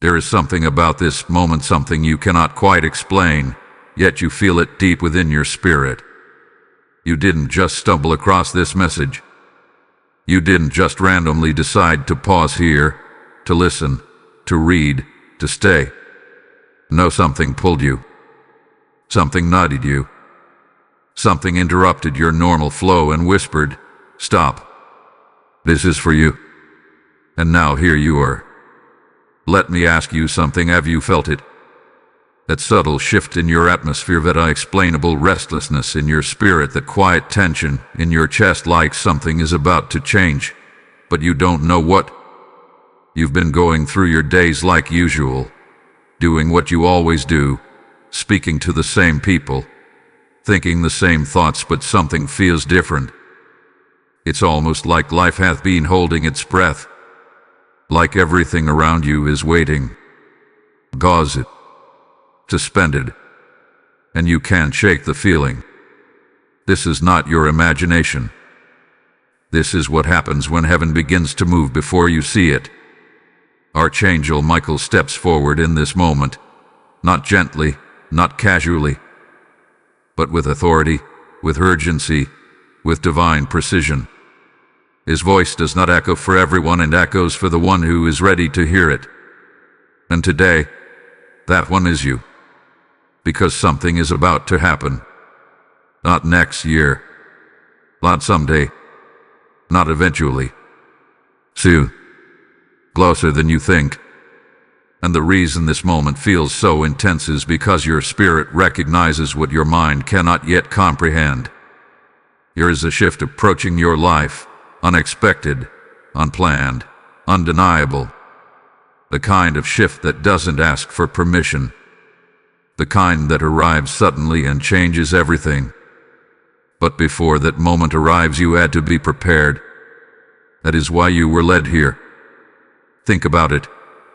There is something about this moment, something you cannot quite explain, yet you feel it deep within your spirit. You didn't just stumble across this message. You didn't just randomly decide to pause here, to listen, to read, to stay. No, something pulled you. Something nudged you. Something interrupted your normal flow and whispered, "Stop. This is for you." And now here you are. Let me ask you something. Have you felt it? That subtle shift in your atmosphere, that unexplainable restlessness in your spirit, that quiet tension in your chest, like something is about to change, but you don't know what. You've been going through your days like usual, doing what you always do, speaking to the same people, thinking the same thoughts, but something feels different. It's almost like life hath been holding its breath, like everything around you is waiting, gauzed, suspended, and you can't shake the feeling. This is not your imagination. This is what happens when heaven begins to move before you see it. Archangel Michael steps forward in this moment, not gently, not casually, but with authority, with urgency, with divine precision. His voice does not echo for everyone, and echoes for the one who is ready to hear it. And today, that one is you. Because something is about to happen. Not next year. Not someday. Not eventually. Soon. Closer than you think. And the reason this moment feels so intense is because your spirit recognizes what your mind cannot yet comprehend. There is a shift approaching your life, unexpected, unplanned, undeniable. The kind of shift that doesn't ask for permission. The kind that arrives suddenly and changes everything. But before that moment arrives, you had to be prepared. That is why you were led here. Think about it.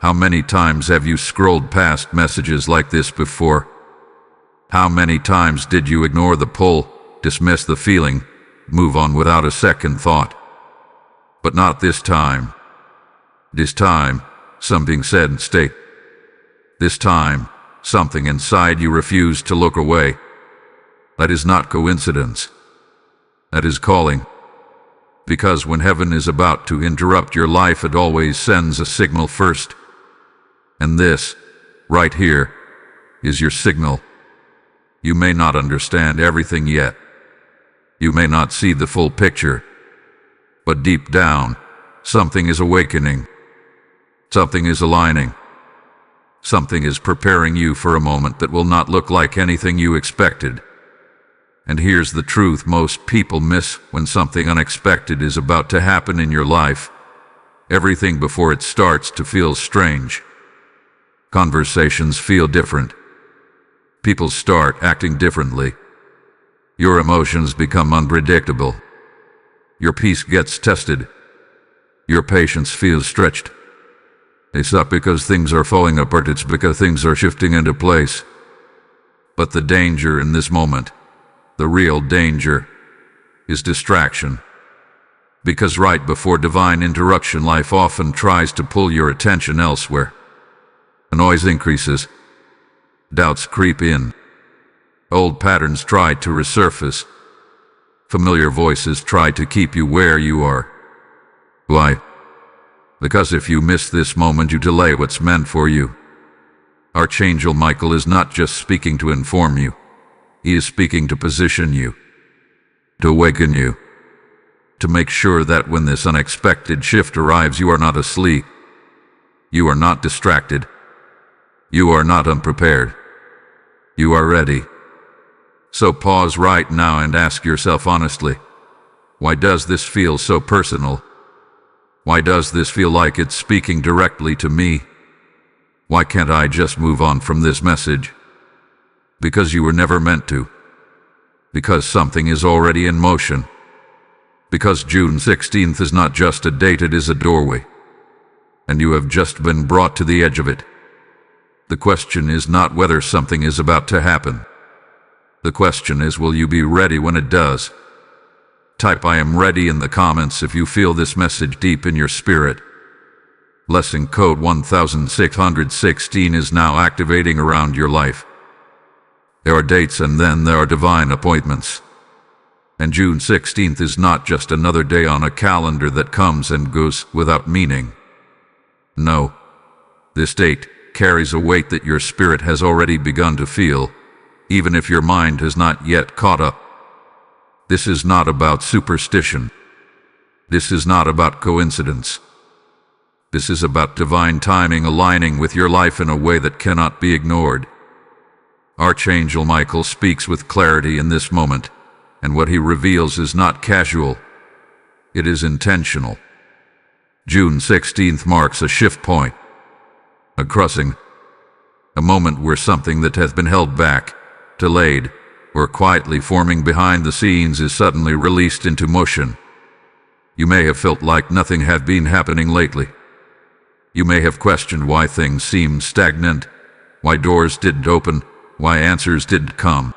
How many times have you scrolled past messages like this before? How many times did you ignore the pull, dismiss the feeling, move on without a second thought? But not this time. This time, something said, "Stay." This time, something inside you refused to look away. That is not coincidence. That is calling. Because when heaven is about to interrupt your life, it always sends a signal first. And this, right here, is your signal. You may not understand everything yet. You may not see the full picture. But deep down, something is awakening. Something is aligning. Something is preparing you for a moment that will not look like anything you expected. And here's the truth most people miss when something unexpected is about to happen in your life. Everything before it starts to feel strange. Conversations feel different. People start acting differently. Your emotions become unpredictable. Your peace gets tested. Your patience feels stretched. It's not because things are falling apart, it's because things are shifting into place. But the danger in this moment, the real danger, is distraction. Because right before divine interruption, life often tries to pull your attention elsewhere. The noise increases. Doubts creep in. Old patterns try to resurface. Familiar voices try to keep you where you are. Why? Because if you miss this moment, you delay what's meant for you. Archangel Michael is not just speaking to inform you. He is speaking to position you, to awaken you, to make sure that when this unexpected shift arrives, you are not asleep. You are not distracted. You are not unprepared. You are ready. So pause right now and ask yourself honestly, why does this feel so personal? Why does this feel like it's speaking directly to me? Why can't I just move on from this message? Because you were never meant to. Because something is already in motion. Because June 16th is not just a date, it is a doorway. And you have just been brought to the edge of it. The question is not whether something is about to happen. The question is, will you be ready when it does? Type "I am ready" in the comments if you feel this message deep in your spirit. Blessing code 1616 is now activating around your life. There are dates and then there are divine appointments. And June 16th is not just another day on a calendar that comes and goes without meaning. No, this date carries a weight that your spirit has already begun to feel, even if your mind has not yet caught up. This is not about superstition. This is not about coincidence. This is about divine timing aligning with your life in a way that cannot be ignored. Archangel Michael speaks with clarity in this moment, and what he reveals is not casual. It is intentional. June 16th marks a shift point, a crossing, a moment where something that has been held back, delayed, or quietly forming behind the scenes is suddenly released into motion. You may have felt like nothing had been happening lately. You may have questioned why things seemed stagnant, why doors didn't open, why answers didn't come.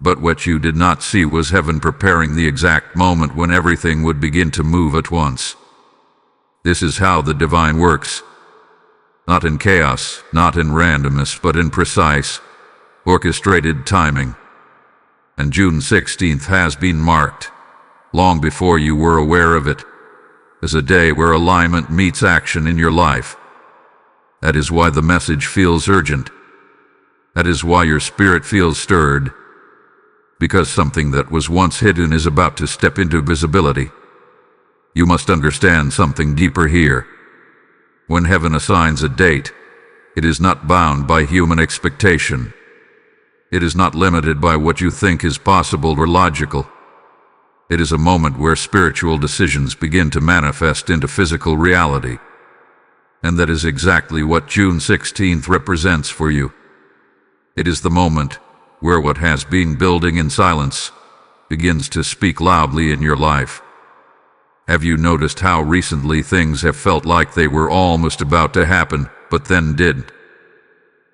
But what you did not see was heaven preparing the exact moment when everything would begin to move at once. This is how the divine works. Not in chaos, not in randomness, but in precise, orchestrated timing. And June 16th has been marked, long before you were aware of it, as a day where alignment meets action in your life. That is why the message feels urgent. That is why your spirit feels stirred, because something that was once hidden is about to step into visibility. You must understand something deeper here. When heaven assigns a date, it is not bound by human expectation. It is not limited by what you think is possible or logical. It is a moment where spiritual decisions begin to manifest into physical reality. And that is exactly what June 16th represents for you. It is the moment where what has been building in silence begins to speak loudly in your life. Have you noticed how recently things have felt like they were almost about to happen, but then didn't?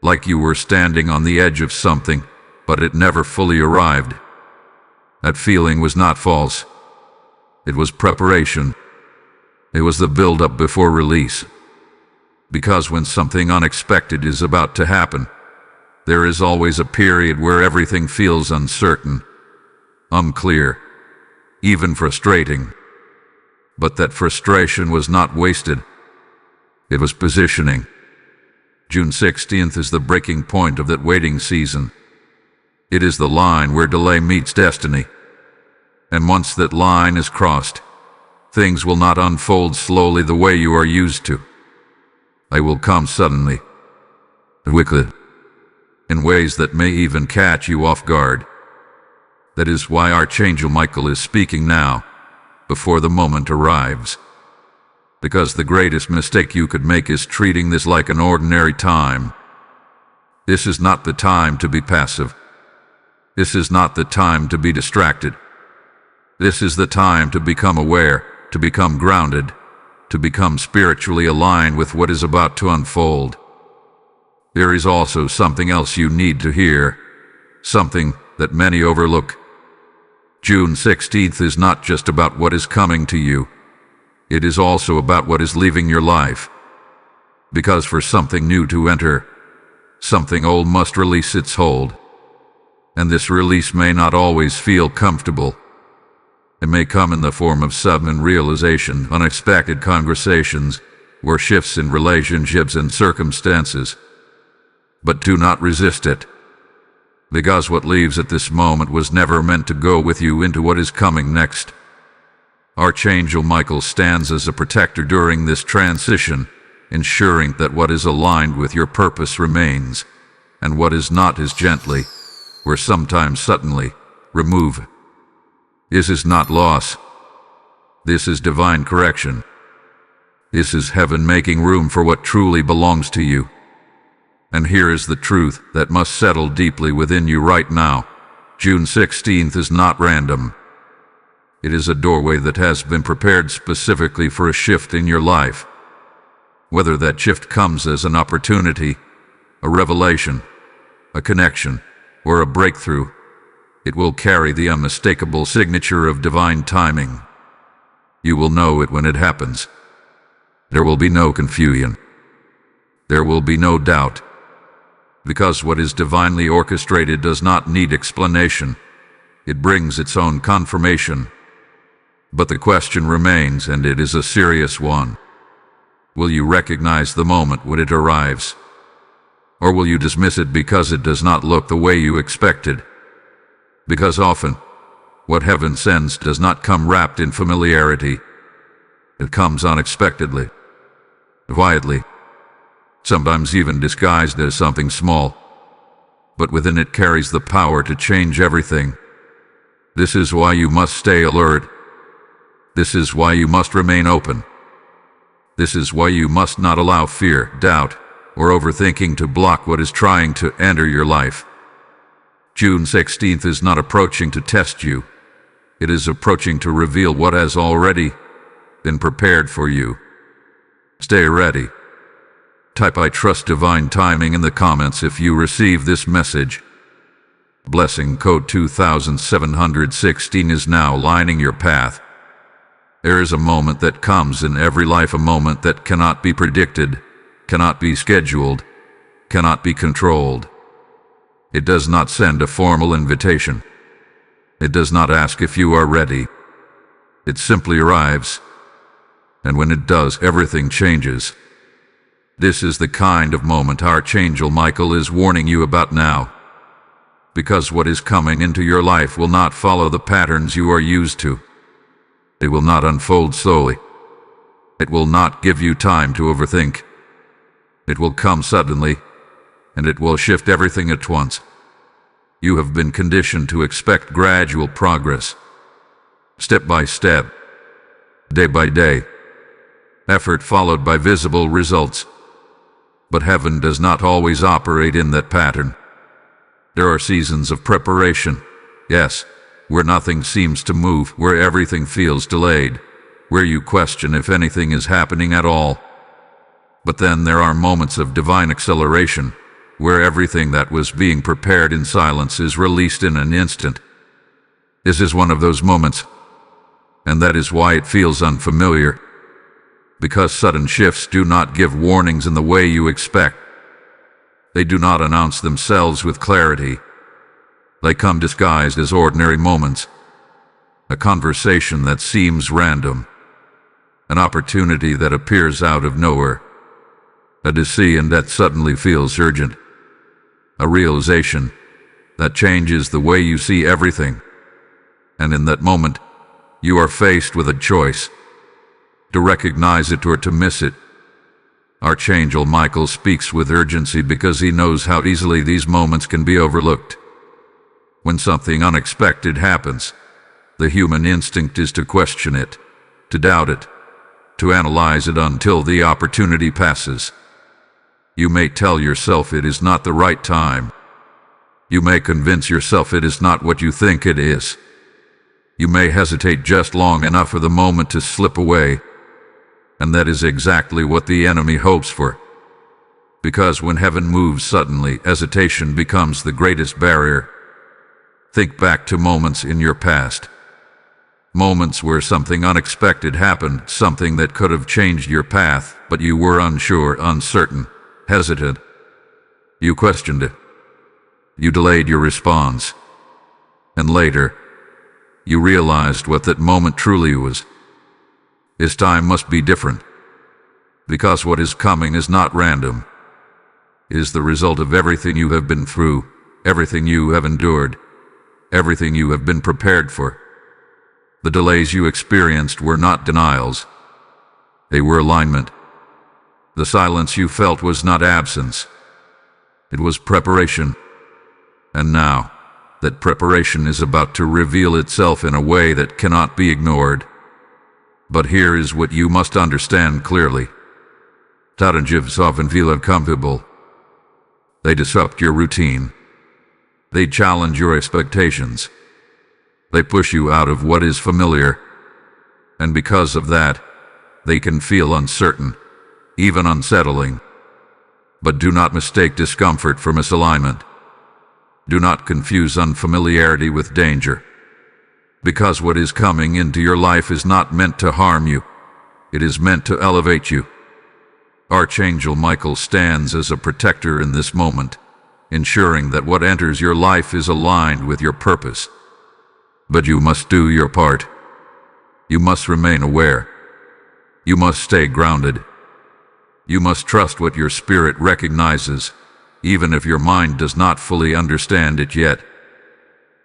Like you were standing on the edge of something, but it never fully arrived. That feeling was not false. It was preparation. It was the build-up before release. Because when something unexpected is about to happen, there is always a period where everything feels uncertain, unclear, even frustrating. But that frustration was not wasted. It was positioning. June 16th is the breaking point of that waiting season. It is the line where delay meets destiny. And once that line is crossed, things will not unfold slowly the way you are used to. They will come suddenly, quickly, in ways that may even catch you off guard. That is why Archangel Michael is speaking now, before the moment arrives. Because the greatest mistake you could make is treating this like an ordinary time. This is not the time to be passive. This is not the time to be distracted. This is the time to become aware, to become grounded, to become spiritually aligned with what is about to unfold. There is also something else you need to hear, something that many overlook. June 16th is not just about what is coming to you. It is also about what is leaving your life. Because for something new to enter, something old must release its hold. And this release may not always feel comfortable. It may come in the form of sudden realization, unexpected conversations, or shifts in relationships and circumstances. But do not resist it. Because what leaves at this moment was never meant to go with you into what is coming next. Archangel Michael stands as a protector during this transition, ensuring that what is aligned with your purpose remains, and what is not is gently, or sometimes suddenly, removed. This is not loss. This is divine correction. This is heaven making room for what truly belongs to you. And here is the truth that must settle deeply within you right now. June 16th is not random. It is a doorway that has been prepared specifically for a shift in your life. Whether that shift comes as an opportunity, a revelation, a connection, or a breakthrough, it will carry the unmistakable signature of divine timing. You will know it when it happens. There will be no confusion. There will be no doubt. Because what is divinely orchestrated does not need explanation. It brings its own confirmation. But the question remains, and it is a serious one. Will you recognize the moment when it arrives? Or will you dismiss it because it does not look the way you expected? Because often, what heaven sends does not come wrapped in familiarity. It comes unexpectedly, quietly, sometimes even disguised as something small, but within it carries the power to change everything. This is why you must stay alert. This is why you must remain open. This is why you must not allow fear, doubt, or overthinking to block what is trying to enter your life. June 16th is not approaching to test you. It is approaching to reveal what has already been prepared for you. Stay ready. Type "I trust divine timing" in the comments if you receive this message. Blessing code 2716 is now lining your path. There is a moment that comes in every life, a moment that cannot be predicted, cannot be scheduled, cannot be controlled. It does not send a formal invitation. It does not ask if you are ready. It simply arrives. And when it does, everything changes. This is the kind of moment Archangel Michael is warning you about now. Because what is coming into your life will not follow the patterns you are used to. It will not unfold slowly. It will not give you time to overthink. It will come suddenly, and it will shift everything at once. You have been conditioned to expect gradual progress, step by step, day by day, effort followed by visible results. But heaven does not always operate in that pattern. There are seasons of preparation, yes, where nothing seems to move, where everything feels delayed, where you question if anything is happening at all. But then there are moments of divine acceleration, where everything that was being prepared in silence is released in an instant. This is one of those moments, and that is why it feels unfamiliar. Because sudden shifts do not give warnings in the way you expect. They do not announce themselves with clarity. They come disguised as ordinary moments. A conversation that seems random. An opportunity that appears out of nowhere. A decision that suddenly feels urgent. A realization that changes the way you see everything. And in that moment, you are faced with a choice: to recognize it or to miss it. Archangel Michael speaks with urgency because he knows how easily these moments can be overlooked. When something unexpected happens, the human instinct is to question it, to doubt it, to analyze it until the opportunity passes. You may tell yourself it is not the right time. You may convince yourself it is not what you think it is. You may hesitate just long enough for the moment to slip away. And that is exactly what the enemy hopes for. Because when heaven moves suddenly, hesitation becomes the greatest barrier. Think back to moments in your past. Moments where something unexpected happened, something that could have changed your path, but you were unsure, uncertain, hesitant. You questioned it. You delayed your response. And later, you realized what that moment truly was. This time must be different. Because what is coming is not random. It is the result of everything you have been through, everything you have endured, everything you have been prepared for. The delays you experienced were not denials. They were alignment. The silence you felt was not absence. It was preparation. And now, that preparation is about to reveal itself in a way that cannot be ignored. But here is what you must understand clearly. Challenges often feel uncomfortable. They disrupt your routine. They challenge your expectations. They push you out of what is familiar. And because of that, they can feel uncertain, even unsettling. But do not mistake discomfort for misalignment. Do not confuse unfamiliarity with danger. Because what is coming into your life is not meant to harm you. It is meant to elevate you, Archangel Michael stands as a protector in this moment, ensuring that what enters your life is aligned with your purpose. But you must do your part. You must remain aware. You must stay grounded. You must trust what your spirit recognizes, even if your mind does not fully understand it yet.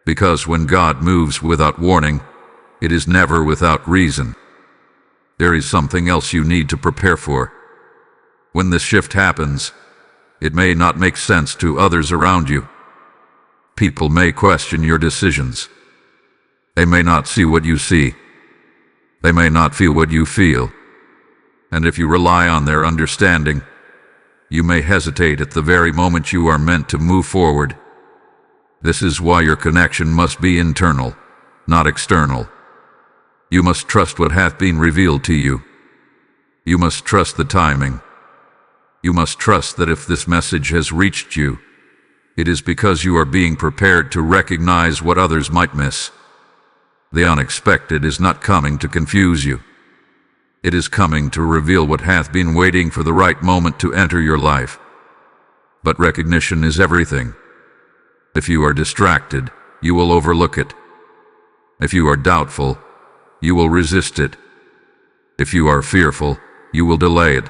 Because when God moves without warning, it is never without reason. There is something else you need to prepare for. When this shift happens, it may not make sense to others around you. People may question your decisions. They may not see what you see. They may not feel what you feel. And if you rely on their understanding, you may hesitate at the very moment you are meant to move forward. This is why your connection must be internal, not external. You must trust what hath been revealed to you. You must trust the timing. You must trust that if this message has reached you, it is because you are being prepared to recognize what others might miss. The unexpected is not coming to confuse you. It is coming to reveal what hath been waiting for the right moment to enter your life. But recognition is everything. If you are distracted, you will overlook it. If you are doubtful, you will resist it. If you are fearful, you will delay it.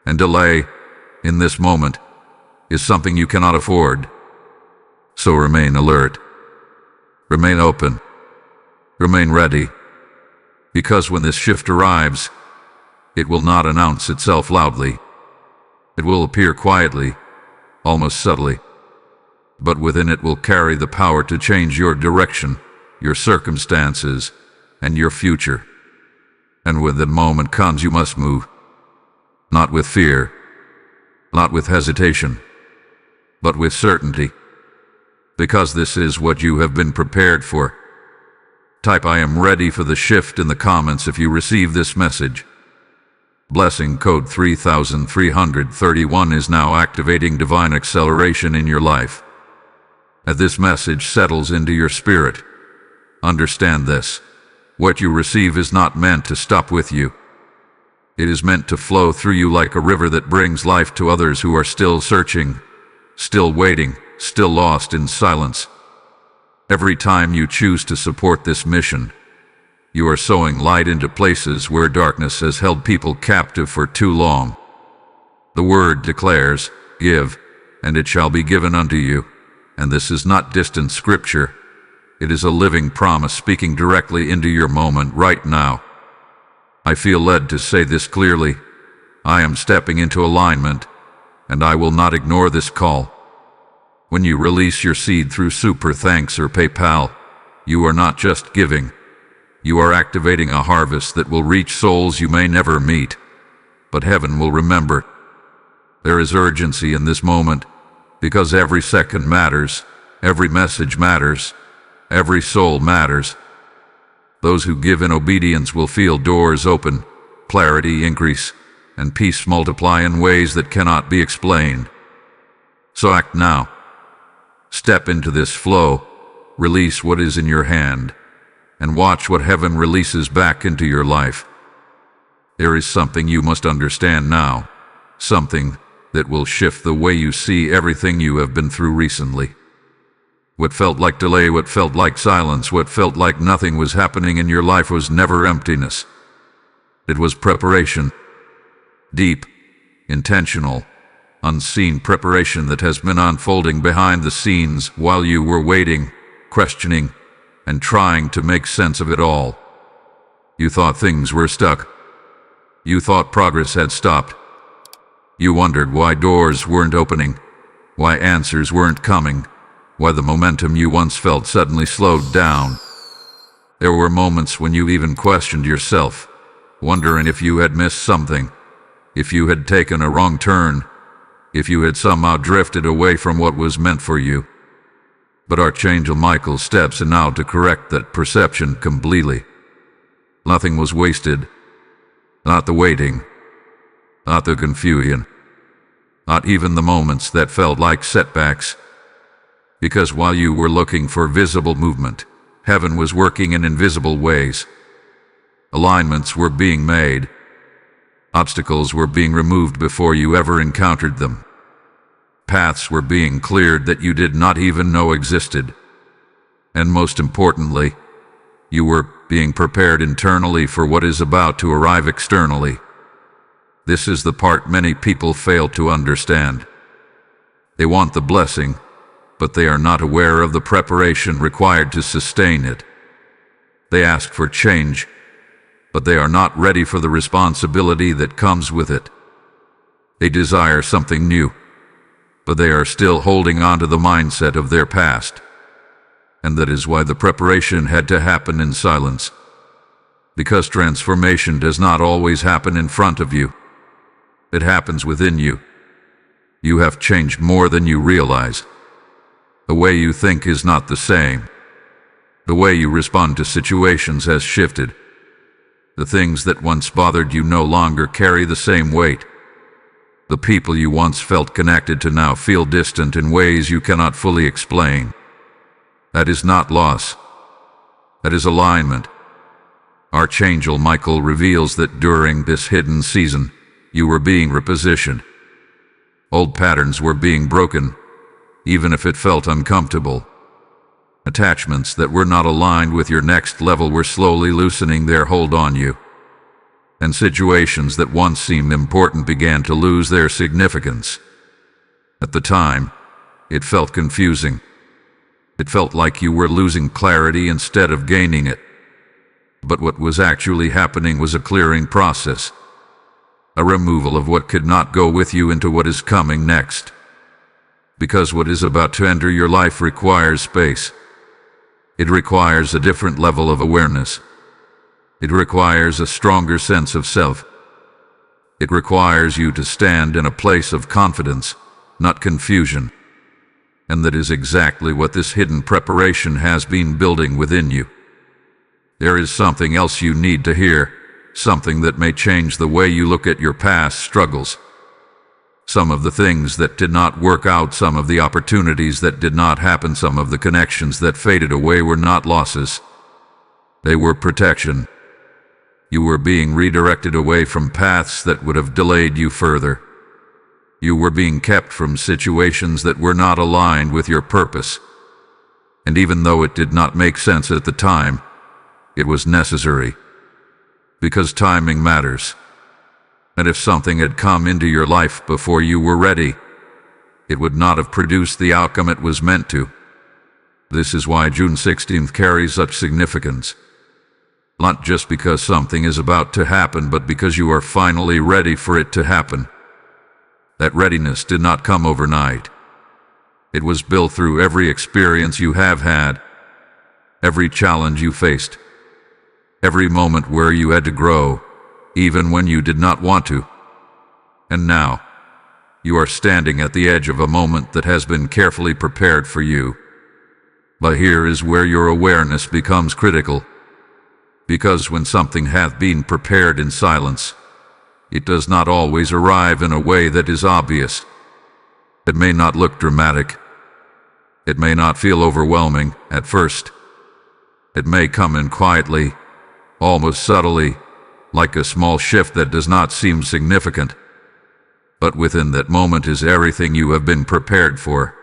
And delay, in this moment, is something you cannot afford. So remain alert. Remain open. Remain ready. Because when this shift arrives, it will not announce itself loudly. It will appear quietly, almost subtly. But within it will carry the power to change your direction, your circumstances, and your future. And when the moment comes, you must move. Not with fear, not with hesitation, but with certainty. Because this is what you have been prepared for. Type "I am ready for the shift" in the comments if you receive this message. Blessing code 3331 is now activating divine acceleration in your life. As this message settles into your spirit, understand this: what you receive is not meant to stop with you. It is meant to flow through you like a river that brings life to others who are still searching, still waiting, still lost in silence. Every time you choose to support this mission, you are sowing light into places where darkness has held people captive for too long. The word declares, "Give, and it shall be given unto you." And this is not distant scripture. It is a living promise speaking directly into your moment right now. I feel led to say this clearly: I am stepping into alignment, and I will not ignore this call. When you release your seed through Super Thanks or PayPal, you are not just giving. You are activating a harvest that will reach souls you may never meet, but heaven will remember. There is urgency in this moment, because every second matters, every message matters, every soul matters. Those who give in obedience will feel doors open, clarity increase, and peace multiply in ways that cannot be explained. So act now. Step into this flow, release what is in your hand, and watch what heaven releases back into your life. There is something you must understand now, something that will shift the way you see everything you have been through recently. What felt like delay, what felt like silence, what felt like nothing was happening in your life was never emptiness. It was preparation. Deep, intentional, unseen preparation that has been unfolding behind the scenes while you were waiting, questioning, and trying to make sense of it all. You thought things were stuck. You thought progress had stopped. You wondered why doors weren't opening, why answers weren't coming, why the momentum you once felt suddenly slowed down. There were moments when you even questioned yourself, wondering if you had missed something, if you had taken a wrong turn, if you had somehow drifted away from what was meant for you. But Archangel Michael steps in now to correct that perception completely. Nothing was wasted. Not the waiting. Not the confusion. Not even the moments that felt like setbacks. Because while you were looking for visible movement, heaven was working in invisible ways. Alignments were being made. Obstacles were being removed before you ever encountered them. Paths were being cleared that you did not even know existed. And most importantly, you were being prepared internally for what is about to arrive externally. This is the part many people fail to understand. They want the blessing, but they are not aware of the preparation required to sustain it. They ask for change, but they are not ready for the responsibility that comes with it. They desire something new, but they are still holding on to the mindset of their past. And that is why the preparation had to happen in silence. Because transformation does not always happen in front of you. It happens within you. You have changed more than you realize. The way you think is not the same. The way you respond to situations has shifted. The things that once bothered you no longer carry the same weight. The people you once felt connected to now feel distant in ways you cannot fully explain. That is not loss. That is alignment. Archangel Michael reveals that during this hidden season, you were being repositioned. Old patterns were being broken, even if it felt uncomfortable. Attachments that were not aligned with your next level were slowly loosening their hold on you. And situations that once seemed important began to lose their significance. At the time, it felt confusing. It felt like you were losing clarity instead of gaining it. But what was actually happening was a clearing process. A removal of what could not go with you into what is coming next. Because what is about to enter your life requires space. It requires a different level of awareness. It requires a stronger sense of self. It requires you to stand in a place of confidence, not confusion. And that is exactly what this hidden preparation has been building within you. There is something else you need to hear, something that may change the way you look at your past struggles. Some of the things that did not work out, some of the opportunities that did not happen, some of the connections that faded away were not losses. They were protection. You were being redirected away from paths that would have delayed you further. You were being kept from situations that were not aligned with your purpose. And even though it did not make sense at the time, it was necessary. Because timing matters. And if something had come into your life before you were ready, it would not have produced the outcome it was meant to. This is why June 16th carries such significance. Not just because something is about to happen, but because you are finally ready for it to happen. That readiness did not come overnight. It was built through every experience you have had, every challenge you faced, every moment where you had to grow, even when you did not want to. And now, you are standing at the edge of a moment that has been carefully prepared for you. But here is where your awareness becomes critical. Because when something hath been prepared in silence, it does not always arrive in a way that is obvious. It may not look dramatic. It may not feel overwhelming at first. It may come in quietly, almost subtly, like a small shift that does not seem significant. But within that moment is everything you have been prepared for.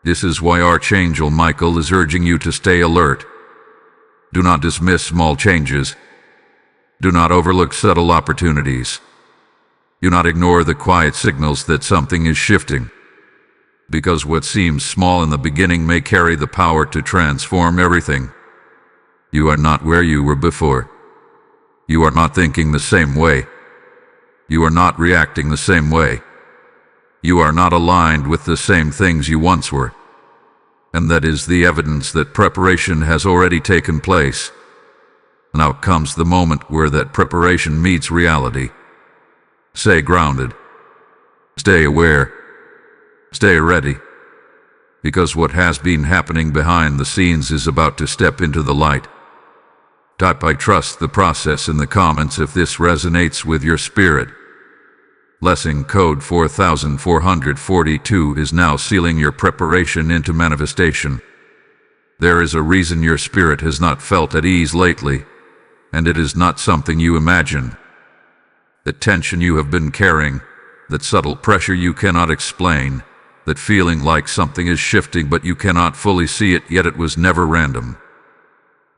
This is why Archangel Michael is urging you to stay alert. Do not dismiss small changes. Do not overlook subtle opportunities. Do not ignore the quiet signals that something is shifting. Because what seems small in the beginning may carry the power to transform everything. You are not where you were before. You are not thinking the same way. You are not reacting the same way. You are not aligned with the same things you once were. And that is the evidence that preparation has already taken place. Now comes the moment where that preparation meets reality. Stay grounded. Stay aware. Stay ready. Because what has been happening behind the scenes is about to step into the light. Type "I trust the process" in the comments if this resonates with your spirit. Blessing code 4442 is now sealing your preparation into manifestation. There is a reason your spirit has not felt at ease lately, and it is not something you imagine. that tension you have been carrying, that subtle pressure you cannot explain, that feeling like something is shifting but you cannot fully see it, yet it was never random.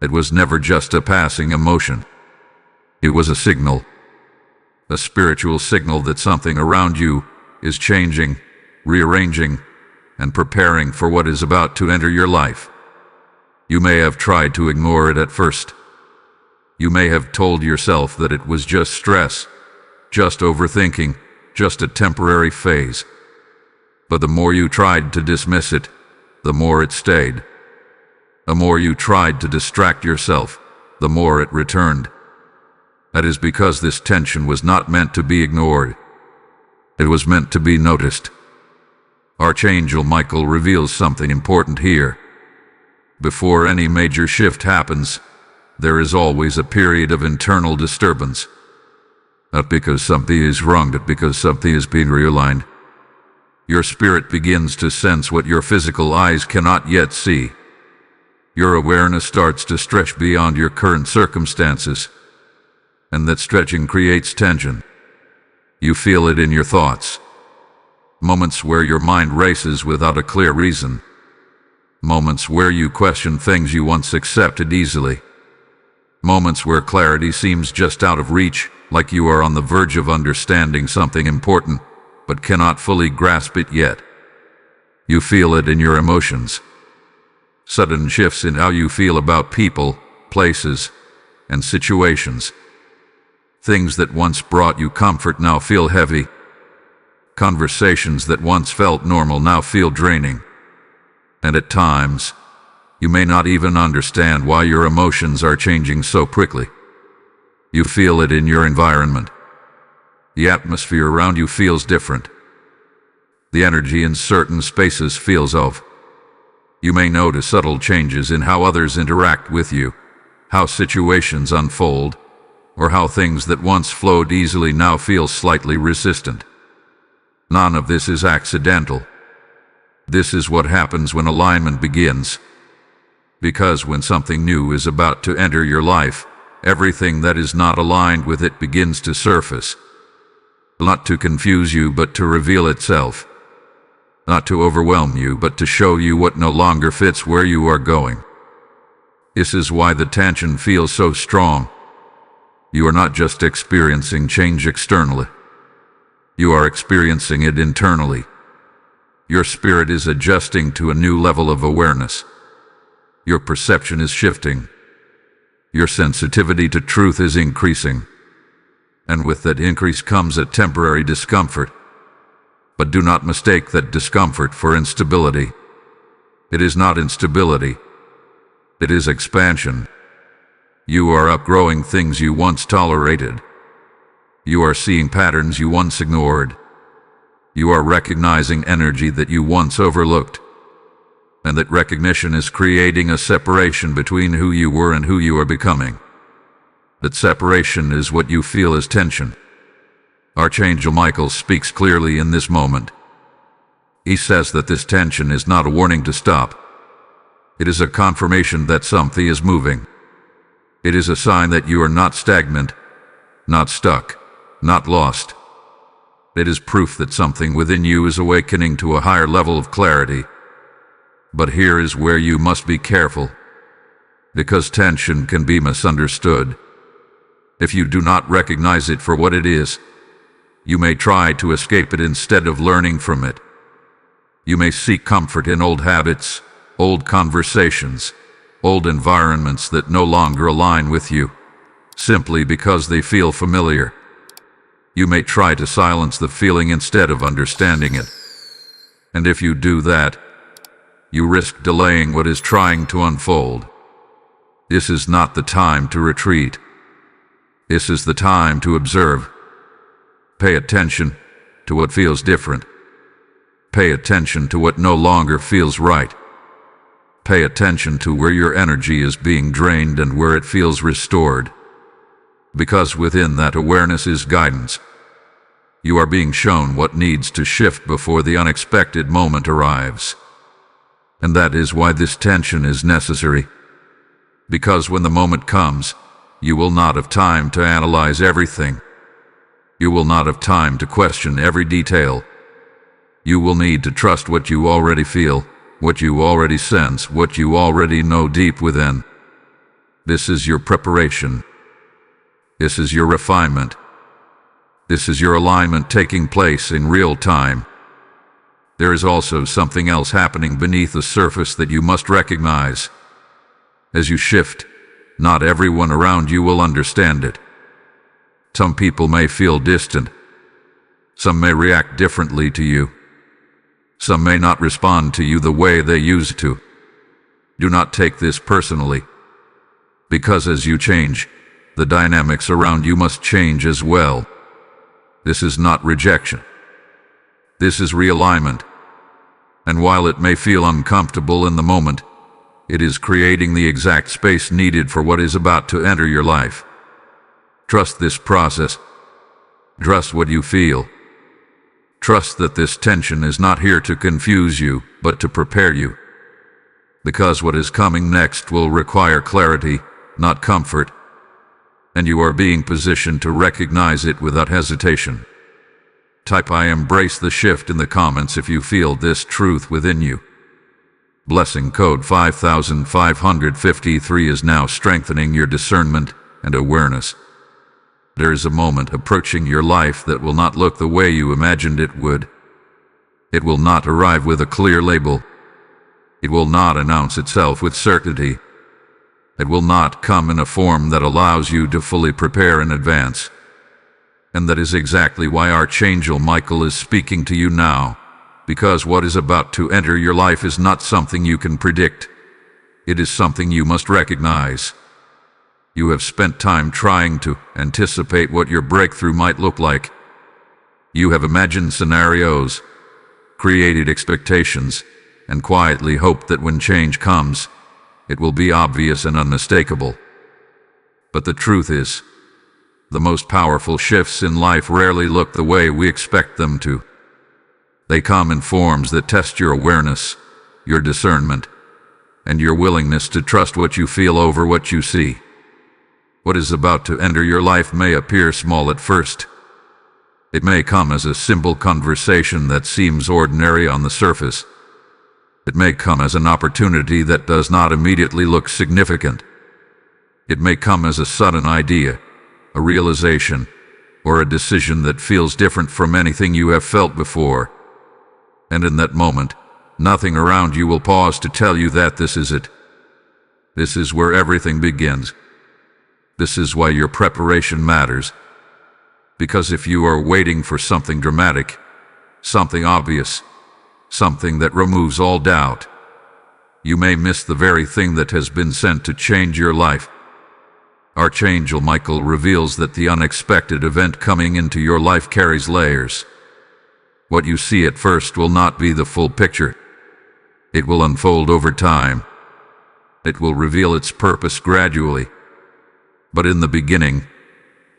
It was never just a passing emotion. It was a signal, a spiritual signal that something around you is changing, rearranging, and preparing for what is about to enter your life. You may have tried to ignore it at first. You may have told yourself that it was just stress, just overthinking, just a temporary phase. But the more you tried to dismiss it, the more it stayed. The more you tried to distract yourself, the more it returned. That is because this tension was not meant to be ignored. It was meant to be noticed. Archangel Michael reveals something important here. Before any major shift happens, there is always a period of internal disturbance. Not because something is wrong, but because something is being realigned. Your spirit begins to sense what your physical eyes cannot yet see. Your awareness starts to stretch beyond your current circumstances, and that stretching creates tension. You feel it in your thoughts. Moments where your mind races without a clear reason. Moments where you question things you once accepted easily. Moments where clarity seems just out of reach, like you are on the verge of understanding something important, but cannot fully grasp it yet. You feel it in your emotions. Sudden shifts in how you feel about people, places, and situations. Things that once brought you comfort now feel heavy. Conversations that once felt normal now feel draining. And at times, you may not even understand why your emotions are changing so quickly. You feel it in your environment. The atmosphere around you feels different. The energy in certain spaces feels off. You may notice subtle changes in how others interact with you, how situations unfold, or how things that once flowed easily now feel slightly resistant. None of this is accidental. This is what happens when alignment begins. Because when something new is about to enter your life, everything that is not aligned with it begins to surface. Not to confuse you, but to reveal itself. Not to overwhelm you, but to show you what no longer fits where you are going. This is why the tension feels so strong. You are not just experiencing change externally. You are experiencing it internally. Your spirit is adjusting to a new level of awareness. Your perception is shifting. Your sensitivity to truth is increasing. And with that increase comes a temporary discomfort. But do not mistake that discomfort for instability. It is not instability. It is expansion. You are outgrowing things you once tolerated. You are seeing patterns you once ignored. You are recognizing energy that you once overlooked. And that recognition is creating a separation between who you were and who you are becoming. That separation is what you feel as tension. Archangel Michael speaks clearly in this moment. He says that this tension is not a warning to stop. It is a confirmation that something is moving. It is a sign that you are not stagnant, not stuck, not lost. It is proof that something within you is awakening to a higher level of clarity. But here is where you must be careful, because tension can be misunderstood. If you do not recognize it for what it is, you may try to escape it instead of learning from it. You may seek comfort in old habits, old conversations, old environments that no longer align with you, simply because they feel familiar. You may try to silence the feeling instead of understanding it. And if you do that, you risk delaying what is trying to unfold. This is not the time to retreat. This is the time to observe. Pay attention to what feels different. Pay attention to what no longer feels right. Pay attention to where your energy is being drained and where it feels restored. Because within that awareness is guidance. You are being shown what needs to shift before the unexpected moment arrives. And that is why this tension is necessary. Because when the moment comes, you will not have time to analyze everything. You will not have time to question every detail. You will need to trust what you already feel, what you already sense, what you already know deep within. This is your preparation. This is your refinement. This is your alignment taking place in real time. There is also something else happening beneath the surface that you must recognize. As you shift, not everyone around you will understand it. Some people may feel distant. Some may react differently to you. Some may not respond to you the way they used to. Do not take this personally, because as you change, the dynamics around you must change as well. This is not rejection. This is realignment. And while it may feel uncomfortable in the moment, it is creating the exact space needed for what is about to enter your life. Trust this process. Trust what you feel. Trust that this tension is not here to confuse you, but to prepare you. Because what is coming next will require clarity, not comfort, and you are being positioned to recognize it without hesitation. Type "I embrace the shift" in the comments if you feel this truth within you. Blessing code 5553 is now strengthening your discernment and awareness. There is a moment approaching your life that will not look the way you imagined it would. It will not arrive with a clear label. It will not announce itself with certainty. It will not come in a form that allows you to fully prepare in advance. And that is exactly why Archangel Michael is speaking to you now, because what is about to enter your life is not something you can predict. It is something you must recognize. You have spent time trying to anticipate what your breakthrough might look like. You have imagined scenarios, created expectations, and quietly hoped that when change comes, it will be obvious and unmistakable. But the truth is, the most powerful shifts in life rarely look the way we expect them to. They come in forms that test your awareness, your discernment, and your willingness to trust what you feel over what you see. What is about to enter your life may appear small at first. It may come as a simple conversation that seems ordinary on the surface. It may come as an opportunity that does not immediately look significant. It may come as a sudden idea, a realization, or a decision that feels different from anything you have felt before. And in that moment, nothing around you will pause to tell you that this is it. This is where everything begins. This is why your preparation matters. Because if you are waiting for something dramatic, something obvious, something that removes all doubt, you may miss the very thing that has been sent to change your life. Archangel Michael reveals that the unexpected event coming into your life carries layers. What you see at first will not be the full picture. It will unfold over time. It will reveal its purpose gradually. But in the beginning,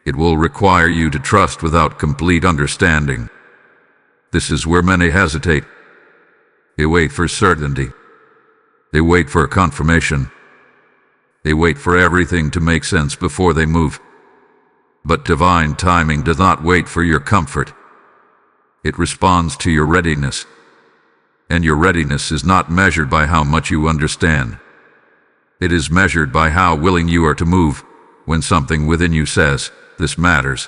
it will require you to trust without complete understanding. This is where many hesitate. They wait for certainty. They wait for confirmation. They wait for everything to make sense before they move. But divine timing does not wait for your comfort. It responds to your readiness. And your readiness is not measured by how much you understand. It is measured by how willing you are to move when something within you says, "This matters."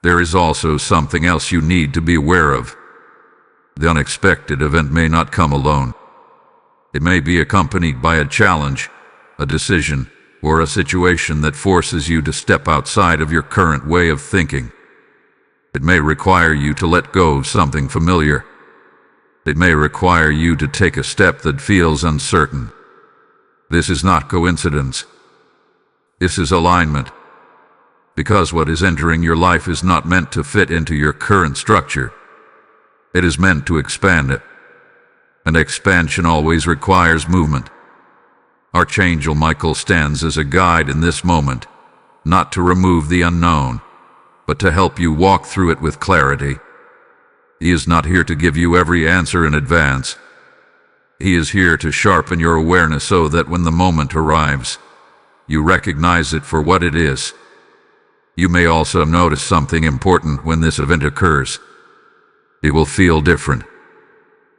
There is also something else you need to be aware of. The unexpected event may not come alone. It may be accompanied by a challenge, a decision, or a situation that forces you to step outside of your current way of thinking. It may require you to let go of something familiar. It may require you to take a step that feels uncertain. This is not coincidence. This is alignment. Because what is entering your life is not meant to fit into your current structure. It is meant to expand it. And expansion always requires movement. Archangel Michael stands as a guide in this moment, not to remove the unknown, but to help you walk through it with clarity. He is not here to give you every answer in advance. He is here to sharpen your awareness so that when the moment arrives, you recognize it for what it is. You may also notice something important when this event occurs. It will feel different.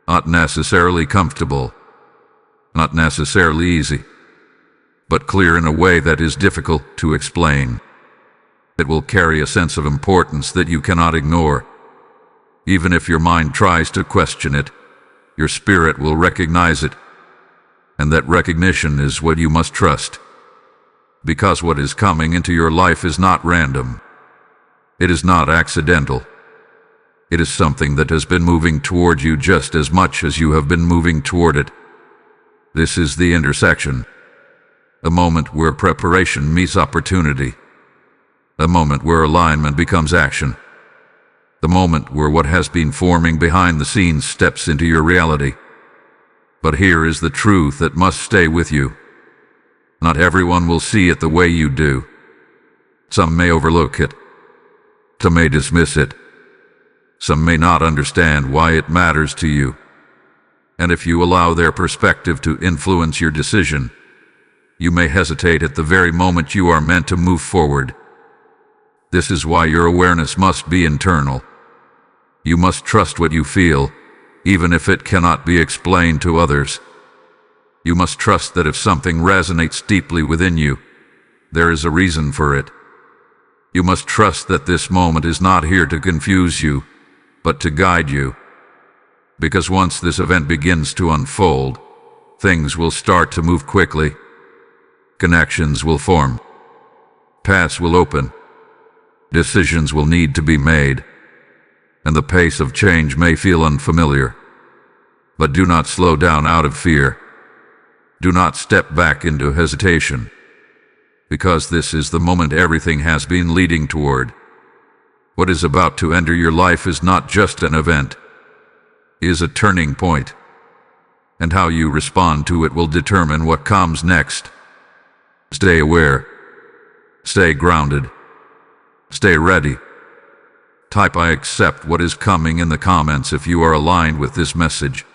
Not necessarily comfortable. Not necessarily easy. But clear in a way that is difficult to explain. It will carry a sense of importance that you cannot ignore. Even if your mind tries to question it, your spirit will recognize it. And that recognition is what you must trust. Because what is coming into your life is not random. It is not accidental. It is something that has been moving toward you just as much as you have been moving toward it. This is the intersection. A moment where preparation meets opportunity. A moment where alignment becomes action. The moment where what has been forming behind the scenes steps into your reality. But here is the truth that must stay with you. Not everyone will see it the way you do. Some may overlook it. Some may dismiss it. Some may not understand why it matters to you. And if you allow their perspective to influence your decision, you may hesitate at the very moment you are meant to move forward. This is why your awareness must be internal. You must trust what you feel, even if it cannot be explained to others. You must trust that if something resonates deeply within you, there is a reason for it. You must trust that this moment is not here to confuse you, but to guide you. Because once this event begins to unfold, things will start to move quickly. Connections will form. Paths will open. Decisions will need to be made. And the pace of change may feel unfamiliar. But do not slow down out of fear. Do not step back into hesitation. Because this is the moment everything has been leading toward. What is about to enter your life is not just an event. It is a turning point. And how you respond to it will determine what comes next. Stay aware. Stay grounded. Stay ready. Type "I accept what is coming" in the comments if you are aligned with this message.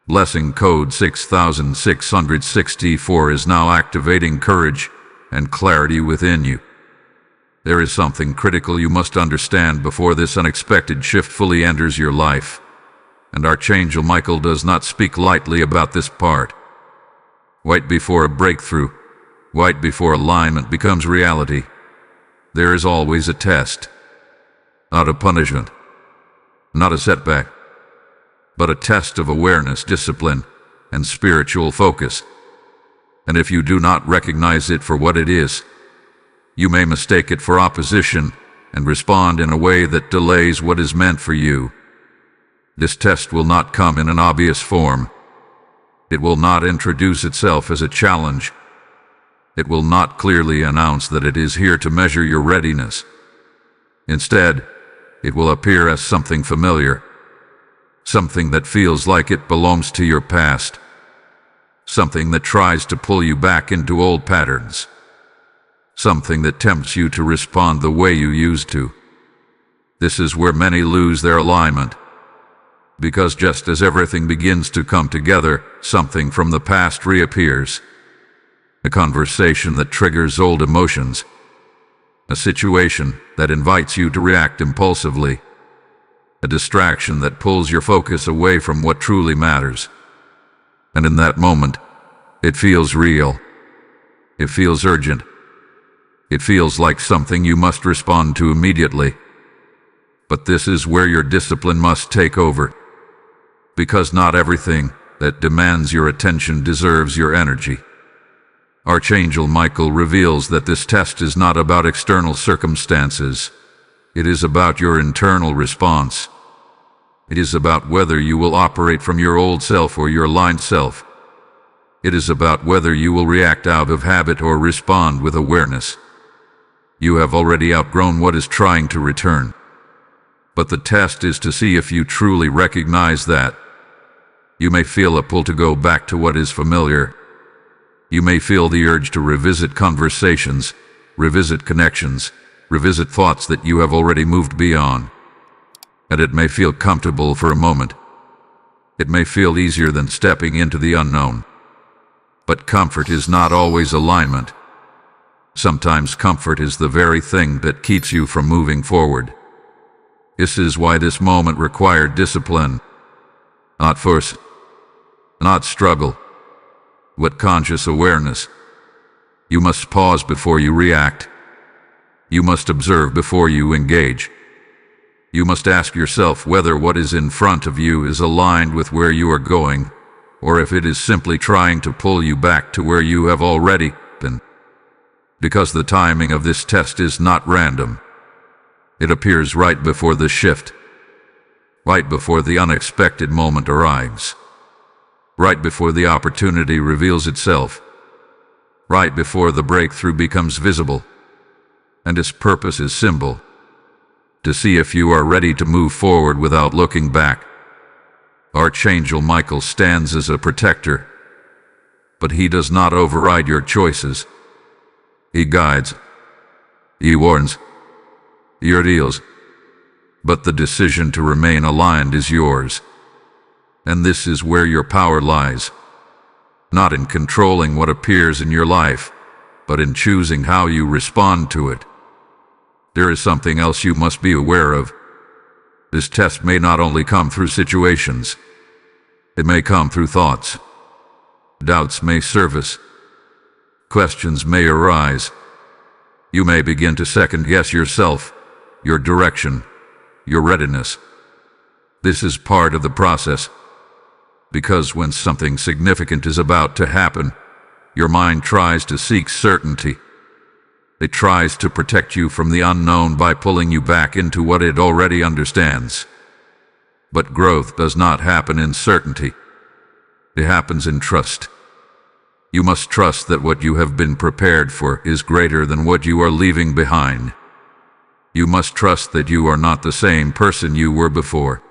Blessing code 6664 is now activating courage and clarity within you. There is something critical you must understand before this unexpected shift fully enters your life. And Archangel Michael does not speak lightly about this part. Right before a breakthrough, right before alignment becomes reality, there is always a test. Not a punishment, not a setback, but a test of awareness, discipline, and spiritual focus. And if you do not recognize it for what it is, you may mistake it for opposition and respond in a way that delays what is meant for you. This test will not come in an obvious form. It will not introduce itself as a challenge. It will not clearly announce that it is here to measure your readiness. Instead, it will appear as something familiar, something that feels like it belongs to your past, something that tries to pull you back into old patterns, something that tempts you to respond the way you used to. This is where many lose their alignment, because just as everything begins to come together, something from the past reappears. A conversation that triggers old emotions, a situation that invites you to react impulsively, a distraction that pulls your focus away from what truly matters. And in that moment, it feels real. It feels urgent. It feels like something you must respond to immediately. But this is where your discipline must take over. Because not everything that demands your attention deserves your energy. Archangel Michael reveals that this test is not about external circumstances. It is about your internal response. It is about whether you will operate from your old self or your aligned self. It is about whether you will react out of habit or respond with awareness. You have already outgrown what is trying to return. But the test is to see if you truly recognize that. You may feel a pull to go back to what is familiar. You may feel the urge to revisit conversations, revisit connections, revisit thoughts that you have already moved beyond. And it may feel comfortable for a moment. It may feel easier than stepping into the unknown. But comfort is not always alignment. Sometimes comfort is the very thing that keeps you from moving forward. This is why this moment required discipline. Not force, not struggle, but conscious awareness. You must pause before you react. You must observe before you engage. You must ask yourself whether what is in front of you is aligned with where you are going, or if it is simply trying to pull you back to where you have already been. Because the timing of this test is not random. It appears right before the shift, right before the unexpected moment arrives, right before the opportunity reveals itself, right before the breakthrough becomes visible. And its purpose is simple: to see if you are ready to move forward without looking back. Archangel Michael stands as a protector, but he does not override your choices. He guides, he warns, he ordeals, but the decision to remain aligned is yours. And this is where your power lies, not in controlling what appears in your life, but in choosing how you respond to it. There is something else you must be aware of. This test may not only come through situations, it may come through thoughts. Doubts may surface. Questions may arise. You may begin to second-guess yourself, your direction, your readiness. This is part of the process, because when something significant is about to happen, your mind tries to seek certainty. It tries to protect you from the unknown by pulling you back into what it already understands. But growth does not happen in certainty. It happens in trust. You must trust that what you have been prepared for is greater than what you are leaving behind. You must trust that you are not the same person you were before.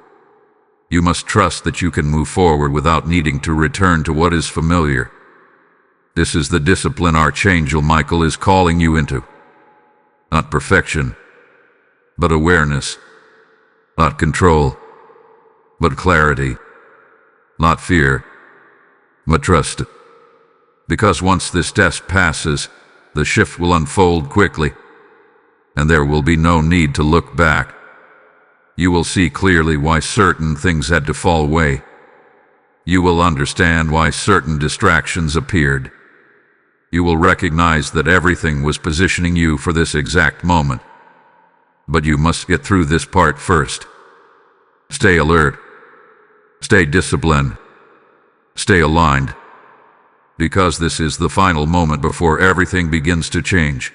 You must trust that you can move forward without needing to return to what is familiar. This is the discipline Archangel Michael is calling you into. Not perfection, but awareness. Not control, but clarity. Not fear, but trust. Because once this test passes, the shift will unfold quickly, and there will be no need to look back. You will see clearly why certain things had to fall away. You will understand why certain distractions appeared. You will recognize that everything was positioning you for this exact moment. But you must get through this part first. Stay alert. Stay disciplined. Stay aligned. Because this is the final moment before everything begins to change.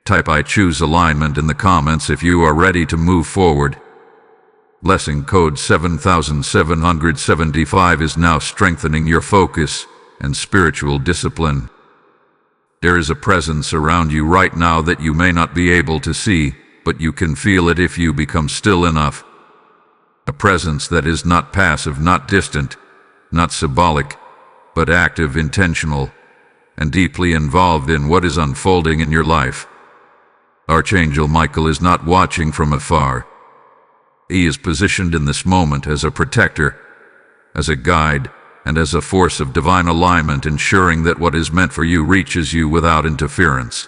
Type "I choose alignment" in the comments if you are ready to move forward. Blessing code 7775 is now strengthening your focus and spiritual discipline. There is a presence around you right now that you may not be able to see, but you can feel it if you become still enough. A presence that is not passive, not distant, not symbolic, but active, intentional, and deeply involved in what is unfolding in your life. Archangel Michael is not watching from afar. He is positioned in this moment as a protector, as a guide, and as a force of divine alignment, ensuring that what is meant for you reaches you without interference.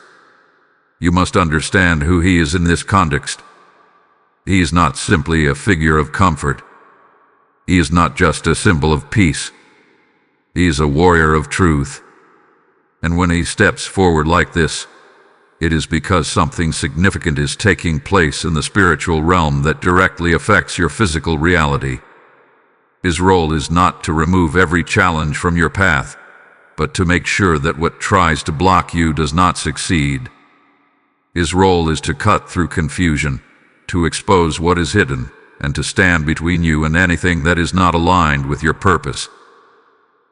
You must understand who he is in this context. He is not simply a figure of comfort. He is not just a symbol of peace. He is a warrior of truth. And when he steps forward like this, it is because something significant is taking place in the spiritual realm that directly affects your physical reality. His role is not to remove every challenge from your path, but to make sure that what tries to block you does not succeed. His role is to cut through confusion, to expose what is hidden, and to stand between you and anything that is not aligned with your purpose.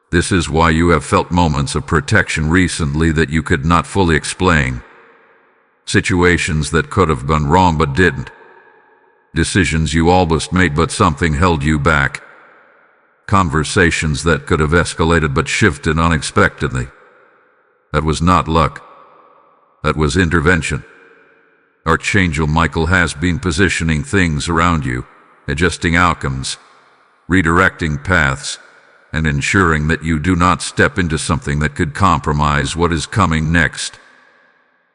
This is why you have felt moments of protection recently that you could not fully explain. Situations that could have gone wrong but didn't. Decisions you almost made but something held you back. Conversations that could have escalated but shifted unexpectedly. That was not luck. That was intervention. Archangel Michael has been positioning things around you, adjusting outcomes, redirecting paths, and ensuring that you do not step into something that could compromise what is coming next.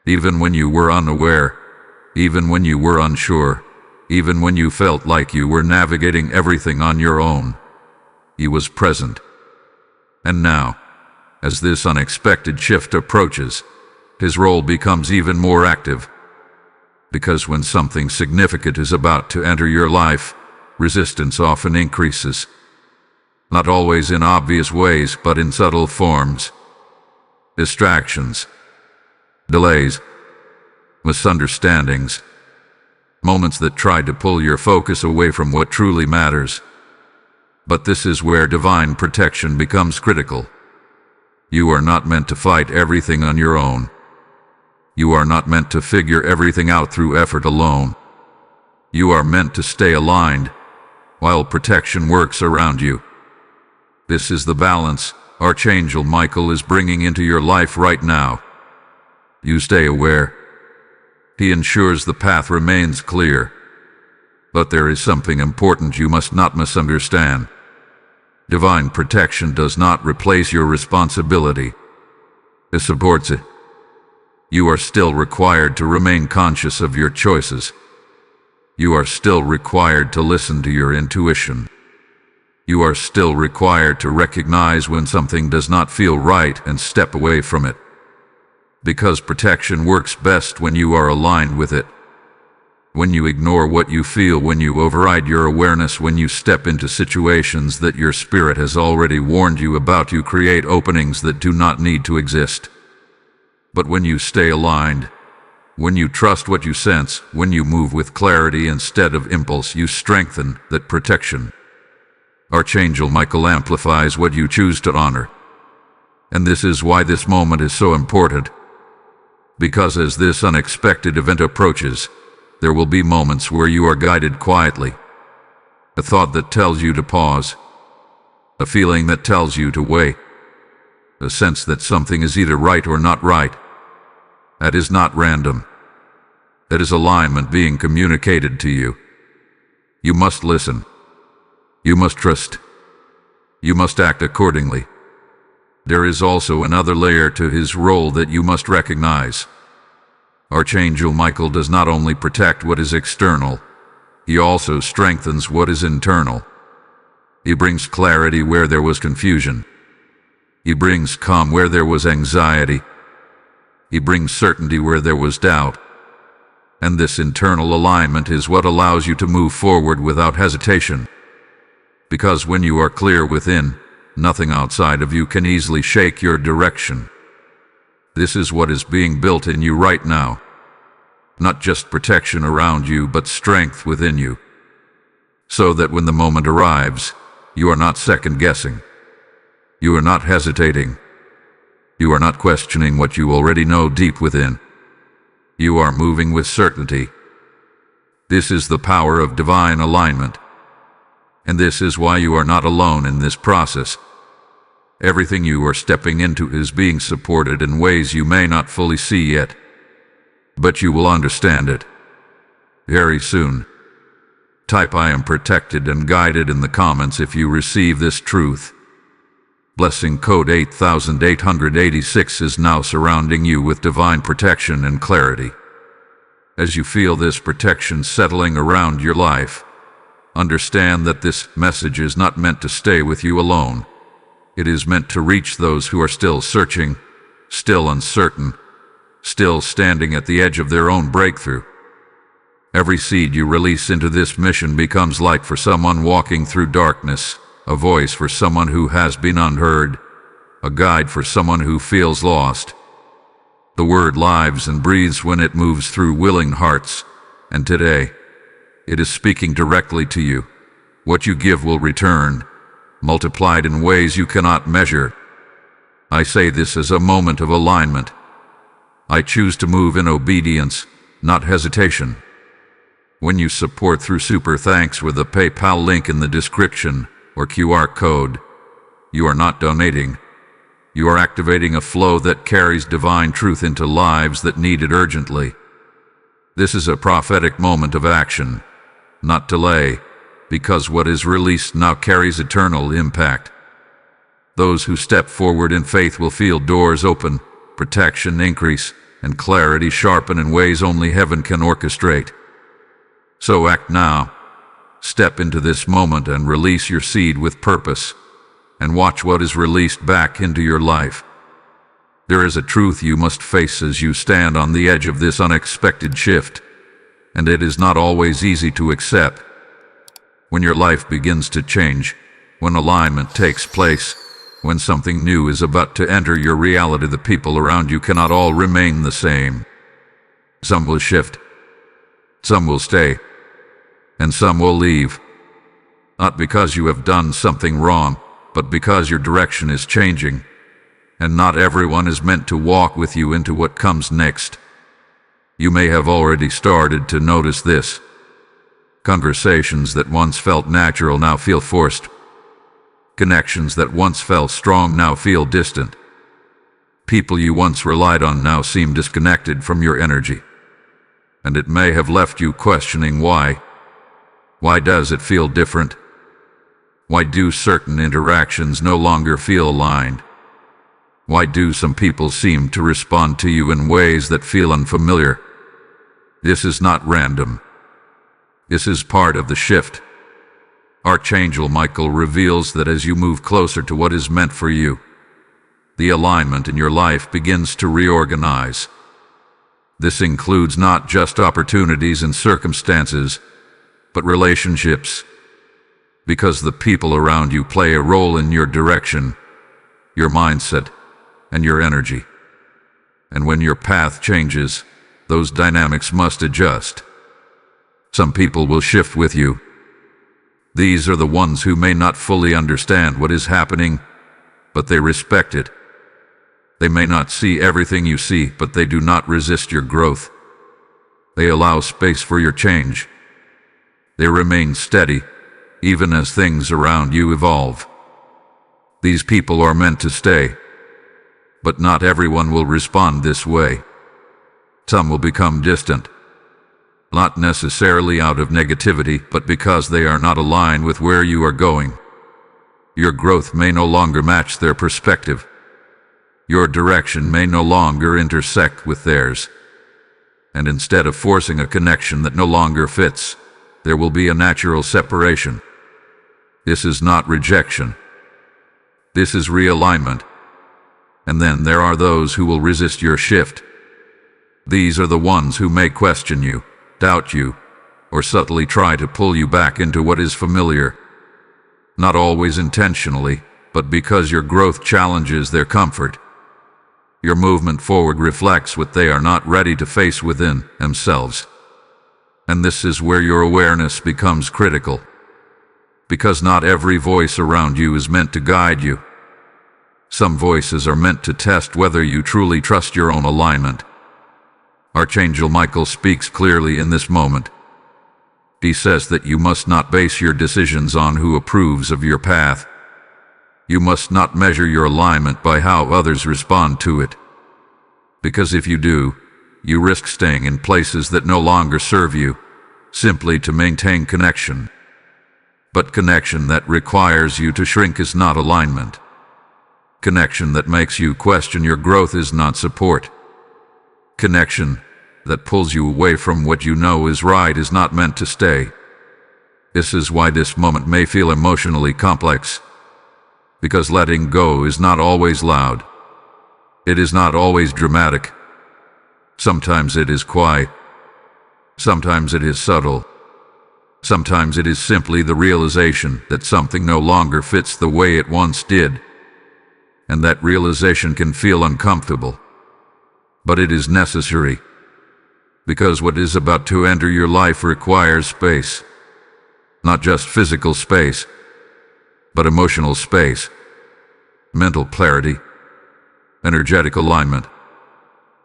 Even when you were unaware, even when you were unsure, even when you felt like you were navigating everything on your own, He was present. And now, as this unexpected shift approaches, His role becomes even more active. Because when something significant is about to enter your life, resistance often increases. Not always in obvious ways, but in subtle forms. Distractions, delays, misunderstandings, moments that try to pull your focus away from what truly matters. But this is where divine protection becomes critical. You are not meant to fight everything on your own. You are not meant to figure everything out through effort alone. You are meant to stay aligned, while protection works around you. This is the balance Archangel Michael is bringing into your life right now. You stay aware. He ensures the path remains clear. But there is something important you must not misunderstand. Divine protection does not replace your responsibility. It supports it. You are still required to remain conscious of your choices. You are still required to listen to your intuition. You are still required to recognize when something does not feel right and step away from it. Because protection works best when you are aligned with it. When you ignore what you feel, when you override your awareness, when you step into situations that your spirit has already warned you about, you create openings that do not need to exist. But when you stay aligned, when you trust what you sense, when you move with clarity instead of impulse, you strengthen that protection. Archangel Michael amplifies what you choose to honor. And this is why this moment is so important. Because as this unexpected event approaches, there will be moments where you are guided quietly. A thought that tells you to pause. A feeling that tells you to wait. A sense that something is either right or not right. That is not random. That is alignment being communicated to you. You must listen. You must trust. You must act accordingly. There is also another layer to His role that you must recognize. Archangel Michael does not only protect what is external, he also strengthens what is internal. He brings clarity where there was confusion. He brings calm where there was anxiety. He brings certainty where there was doubt. And this internal alignment is what allows you to move forward without hesitation. Because when you are clear within, nothing outside of you can easily shake your direction. This is what is being built in you right now. Not just protection around you, but strength within you. So that when the moment arrives, you are not second-guessing. You are not hesitating. You are not questioning what you already know deep within. You are moving with certainty. This is the power of divine alignment. And this is why you are not alone in this process. Everything you are stepping into is being supported in ways you may not fully see yet. But you will understand it very soon. Type "I am protected and guided" in the comments if you receive this truth. Blessing code 8886 is now surrounding you with divine protection and clarity. As you feel this protection settling around your life, understand that this message is not meant to stay with you alone. It is meant to reach those who are still searching, still uncertain, still standing at the edge of their own breakthrough. Every seed you release into this mission becomes light for someone walking through darkness, a voice for someone who has been unheard, a guide for someone who feels lost. The word lives and breathes when it moves through willing hearts, and today, it is speaking directly to you. What you give will return, multiplied in ways you cannot measure. I say this as a moment of alignment. I choose to move in obedience, not hesitation. When you support through Super Thanks with a PayPal link in the description or QR code, you are not donating. You are activating a flow that carries divine truth into lives that need it urgently. This is a prophetic moment of action, not delay, because what is released now carries eternal impact. Those who step forward in faith will feel doors open, protection increase, and clarity sharpen in ways only heaven can orchestrate. So act now. Step into this moment and release your seed with purpose, and watch what is released back into your life. There is a truth you must face as you stand on the edge of this unexpected shift, and it is not always easy to accept. When your life begins to change, when alignment takes place, when something new is about to enter your reality, the people around you cannot all remain the same. Some will shift, some will stay, and some will leave. Not because you have done something wrong, but because your direction is changing, and not everyone is meant to walk with you into what comes next. You may have already started to notice this. Conversations that once felt natural now feel forced. Connections that once felt strong now feel distant. People you once relied on now seem disconnected from your energy. And it may have left you questioning why. Why does it feel different? Why do certain interactions no longer feel aligned? Why do some people seem to respond to you in ways that feel unfamiliar? This is not random. This is part of the shift. Archangel Michael reveals that as you move closer to what is meant for you, the alignment in your life begins to reorganize. This includes not just opportunities and circumstances, but relationships, because the people around you play a role in your direction, your mindset, and your energy. And when your path changes, those dynamics must adjust. Some people will shift with you. These are the ones who may not fully understand what is happening, but they respect it. They may not see everything you see, but they do not resist your growth. They allow space for your change. They remain steady, even as things around you evolve. These people are meant to stay, but not everyone will respond this way. Some will become distant, not necessarily out of negativity, but because they are not aligned with where you are going. Your growth may no longer match their perspective. Your direction may no longer intersect with theirs. And instead of forcing a connection that no longer fits, there will be a natural separation. This is not rejection. This is realignment. And then there are those who will resist your shift. These are the ones who may question you, doubt you, or subtly try to pull you back into what is familiar. Not always intentionally, but because your growth challenges their comfort. Your movement forward reflects what they are not ready to face within themselves. And this is where your awareness becomes critical. Because not every voice around you is meant to guide you. Some voices are meant to test whether you truly trust your own alignment. Archangel Michael speaks clearly in this moment. He says that you must not base your decisions on who approves of your path. You must not measure your alignment by how others respond to it. Because if you do, you risk staying in places that no longer serve you, simply to maintain connection. But connection that requires you to shrink is not alignment. Connection that makes you question your growth is not support. Connection that pulls you away from what you know is right is not meant to stay. This is why this moment may feel emotionally complex. Because letting go is not always loud. It is not always dramatic. Sometimes it is quiet. Sometimes it is subtle. Sometimes it is simply the realization that something no longer fits the way it once did. And that realization can feel uncomfortable. But it is necessary. Because what is about to enter your life requires space. Not just physical space, but emotional space, mental clarity, energetic alignment.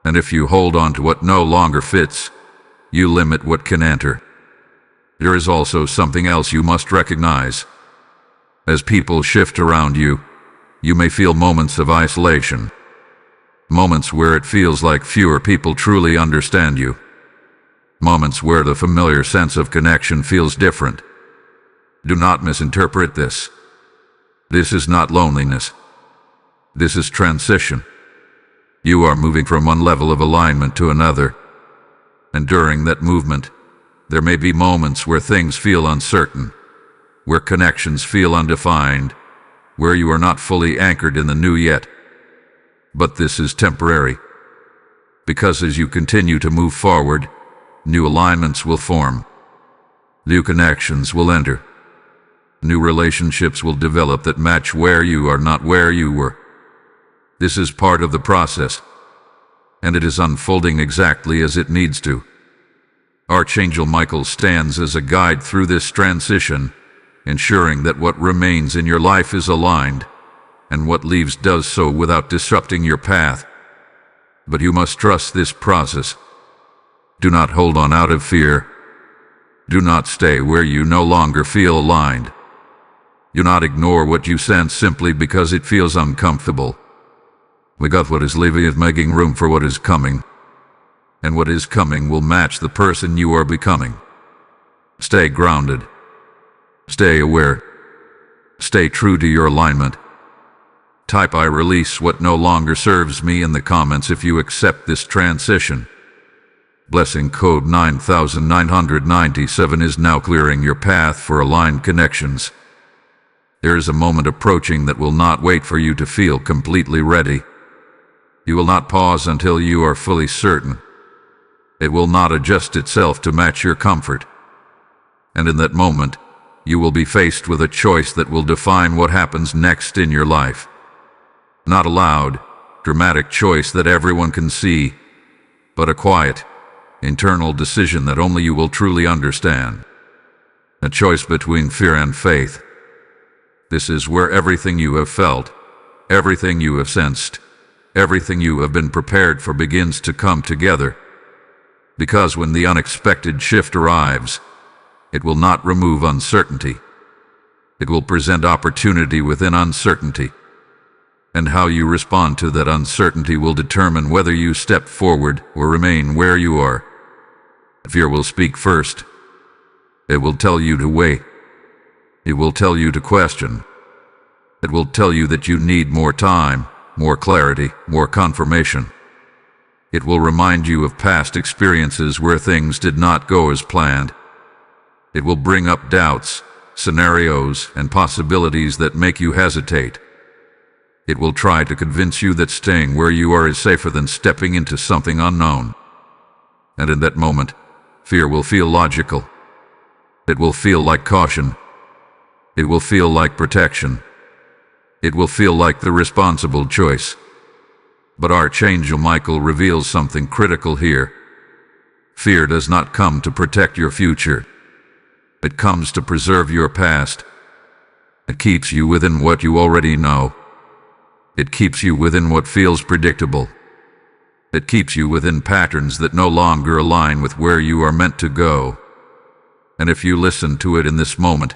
And if you hold on to what no longer fits, you limit what can enter. There is also something else you must recognize. As people shift around you, you may feel moments of isolation. Moments where it feels like fewer people truly understand you. Moments where the familiar sense of connection feels different. Do not misinterpret this. This is not loneliness. This is transition. You are moving from one level of alignment to another, and during that movement, there may be moments where things feel uncertain, where connections feel undefined, where you are not fully anchored in the new yet. But this is temporary, because as you continue to move forward, new alignments will form, new connections will enter, new relationships will develop that match where you are not where you were. This is part of the process, and it is unfolding exactly as it needs to. Archangel Michael stands as a guide through this transition, ensuring that what remains in your life is aligned, and what leaves does so without disrupting your path. But you must trust this process. Do not hold on out of fear. Do not stay where you no longer feel aligned. Do not ignore what you sense simply because it feels uncomfortable. Because what is leaving is making room for what is coming, and what is coming will match the person you are becoming. Stay grounded. Stay aware. Stay true to your alignment. Type "I release what no longer serves me" in the comments if you accept this transition. Blessing code 9997 is now clearing your path for aligned connections. There is a moment approaching that will not wait for you to feel completely ready. You will not pause until you are fully certain. It will not adjust itself to match your comfort. And in that moment, you will be faced with a choice that will define what happens next in your life. Not a loud, dramatic choice that everyone can see, but a quiet, internal decision that only you will truly understand. A choice between fear and faith. This is where everything you have felt, everything you have sensed, everything you have been prepared for begins to come together. Because when the unexpected shift arrives, it will not remove uncertainty. It will present opportunity within uncertainty. And how you respond to that uncertainty will determine whether you step forward or remain where you are. Fear will speak first. It will tell you to wait. It will tell you to question. It will tell you that you need more time, more clarity, more confirmation. It will remind you of past experiences where things did not go as planned. It will bring up doubts, scenarios, and possibilities that make you hesitate. It will try to convince you that staying where you are is safer than stepping into something unknown. And in that moment, fear will feel logical. It will feel like caution. It will feel like protection. It will feel like the responsible choice. But Archangel Michael reveals something critical here. Fear does not come to protect your future. It comes to preserve your past. It keeps you within what you already know. It keeps you within what feels predictable. It keeps you within patterns that no longer align with where you are meant to go. And if you listen to it in this moment,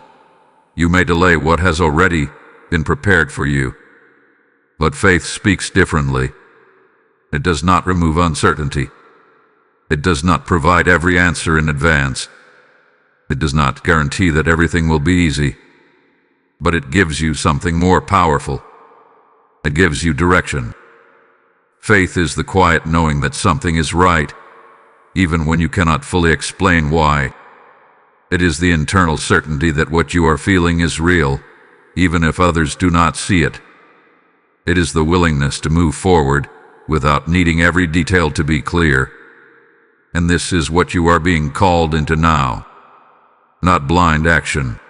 you may delay what has already been prepared for you. But faith speaks differently. It does not remove uncertainty. It does not provide every answer in advance. It does not guarantee that everything will be easy. But it gives you something more powerful. It gives you direction. Faith is the quiet knowing that something is right, even when you cannot fully explain why. It is the internal certainty that what you are feeling is real, even if others do not see it. It is the willingness to move forward without needing every detail to be clear. And this is what you are being called into now. Not blind action,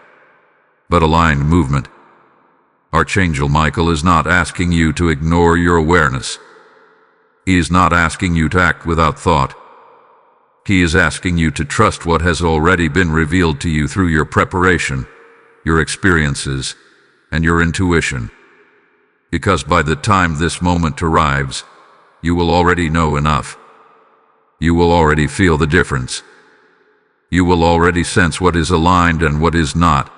but aligned movement. Archangel Michael is not asking you to ignore your awareness. He is not asking you to act without thought. He is asking you to trust what has already been revealed to you through your preparation, your experiences, and your intuition. Because by the time this moment arrives, you will already know enough. You will already feel the difference. You will already sense what is aligned and what is not.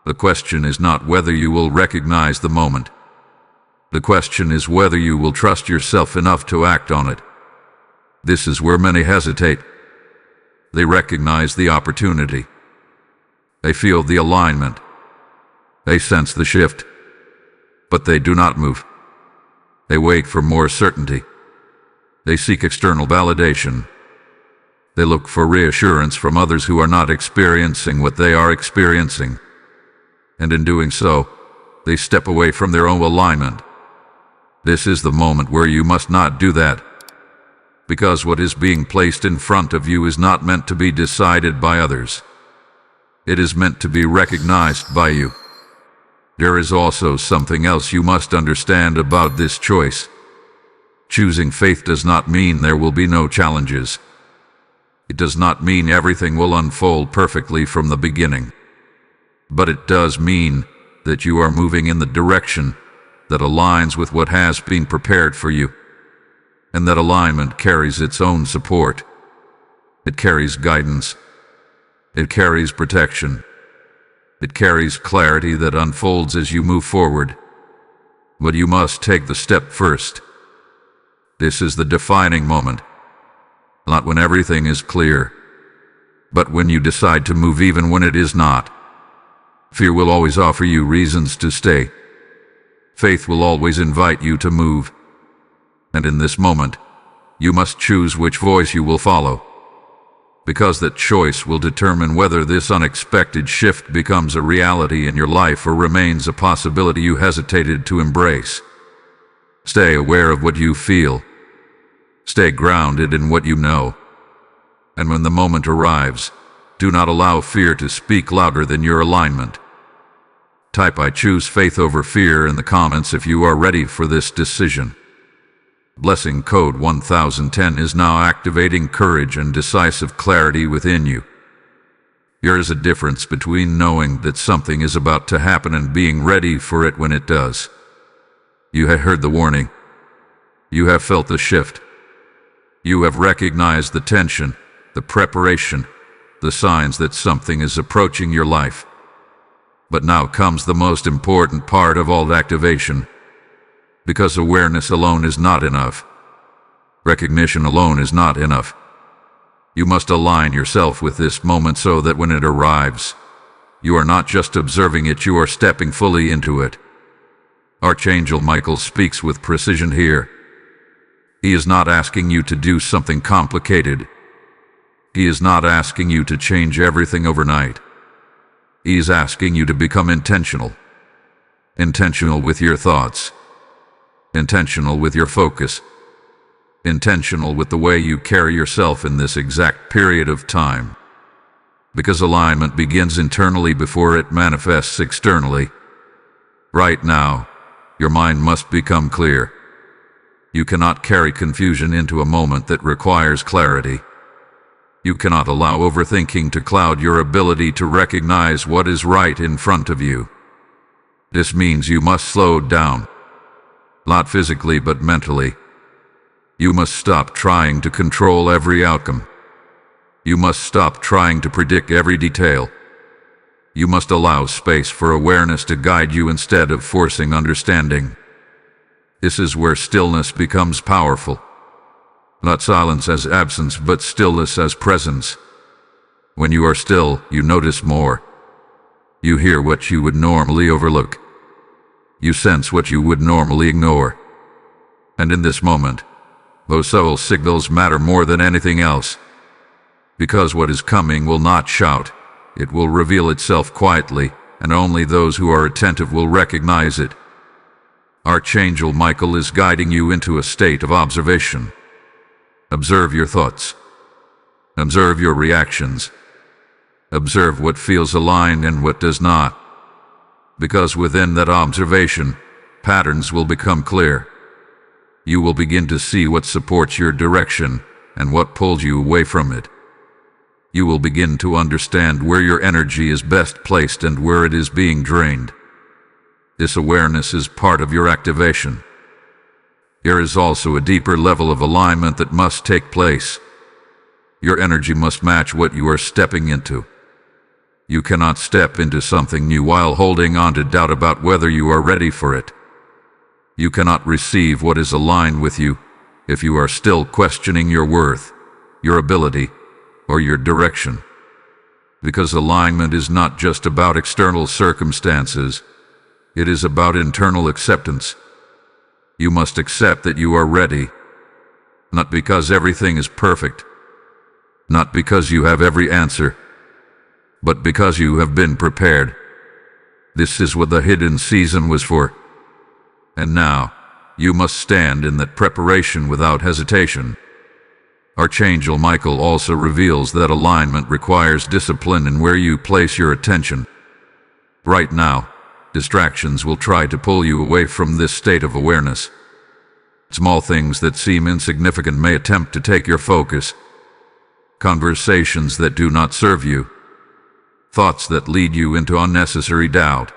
The question is not whether you will recognize the moment. The question is whether you will trust yourself enough to act on it. This is where many hesitate. They recognize the opportunity. They feel the alignment. They sense the shift. But they do not move. They wait for more certainty. They seek external validation. They look for reassurance from others who are not experiencing what they are experiencing. And in doing so, they step away from their own alignment. This is the moment where you must not do that, because what is being placed in front of you is not meant to be decided by others. It is meant to be recognized by you. There is also something else you must understand about this choice. Choosing faith does not mean there will be no challenges. It does not mean everything will unfold perfectly from the beginning. But it does mean that you are moving in the direction that aligns with what has been prepared for you. And that alignment carries its own support. It carries guidance. It carries protection. It carries clarity that unfolds as you move forward. But you must take the step first. This is the defining moment. Not when everything is clear, but when you decide to move even when it is not. Fear will always offer you reasons to stay. Faith will always invite you to move. And in this moment, you must choose which voice you will follow, because that choice will determine whether this unexpected shift becomes a reality in your life or remains a possibility you hesitated to embrace. Stay aware of what you feel. Stay grounded in what you know. And when the moment arrives, do not allow fear to speak louder than your alignment. Type "I choose faith over fear" in the comments if you are ready for this decision. Blessing code 1010 is now activating courage and decisive clarity within you. There is a difference between knowing that something is about to happen and being ready for it when it does. You have heard the warning. You have felt the shift. You have recognized the tension, the preparation, the signs that something is approaching your life. But now comes the most important part of all activation. Because awareness alone is not enough. Recognition alone is not enough. You must align yourself with this moment so that when it arrives, you are not just observing it, you are stepping fully into it. Archangel Michael speaks with precision here. He is not asking you to do something complicated. He is not asking you to change everything overnight. He is asking you to become intentional. Intentional with your thoughts. Intentional with your focus. Intentional with the way you carry yourself in this exact period of time. Because alignment begins internally before it manifests externally. Right now, your mind must become clear. You cannot carry confusion into a moment that requires clarity. You cannot allow overthinking to cloud your ability to recognize what is right in front of you. This means you must slow down. Not physically but mentally. You must stop trying to control every outcome. You must stop trying to predict every detail. You must allow space for awareness to guide you instead of forcing understanding. This is where stillness becomes powerful. Not silence as absence, but stillness as presence. When you are still, you notice more. You hear what you would normally overlook. You sense what you would normally ignore. And in this moment, those subtle signals matter more than anything else. Because what is coming will not shout. It will reveal itself quietly, and only those who are attentive will recognize it. Archangel Michael is guiding you into a state of observation. Observe your thoughts. Observe your reactions. Observe what feels aligned and what does not. Because within that observation, patterns will become clear. You will begin to see what supports your direction and what pulls you away from it. You will begin to understand where your energy is best placed and where it is being drained. This awareness is part of your activation. There is also a deeper level of alignment that must take place. Your energy must match what you are stepping into. You cannot step into something new while holding on to doubt about whether you are ready for it. You cannot receive what is aligned with you if you are still questioning your worth, your ability, or your direction. Because alignment is not just about external circumstances. It is about internal acceptance. You must accept that you are ready, not because everything is perfect, not because you have every answer, but because you have been prepared. This is what the hidden season was for. And now, you must stand in that preparation without hesitation. Archangel Michael also reveals that alignment requires discipline in where you place your attention. Right now, distractions will try to pull you away from this state of awareness. Small things that seem insignificant may attempt to take your focus. Conversations that do not serve you. Thoughts that lead you into unnecessary doubt.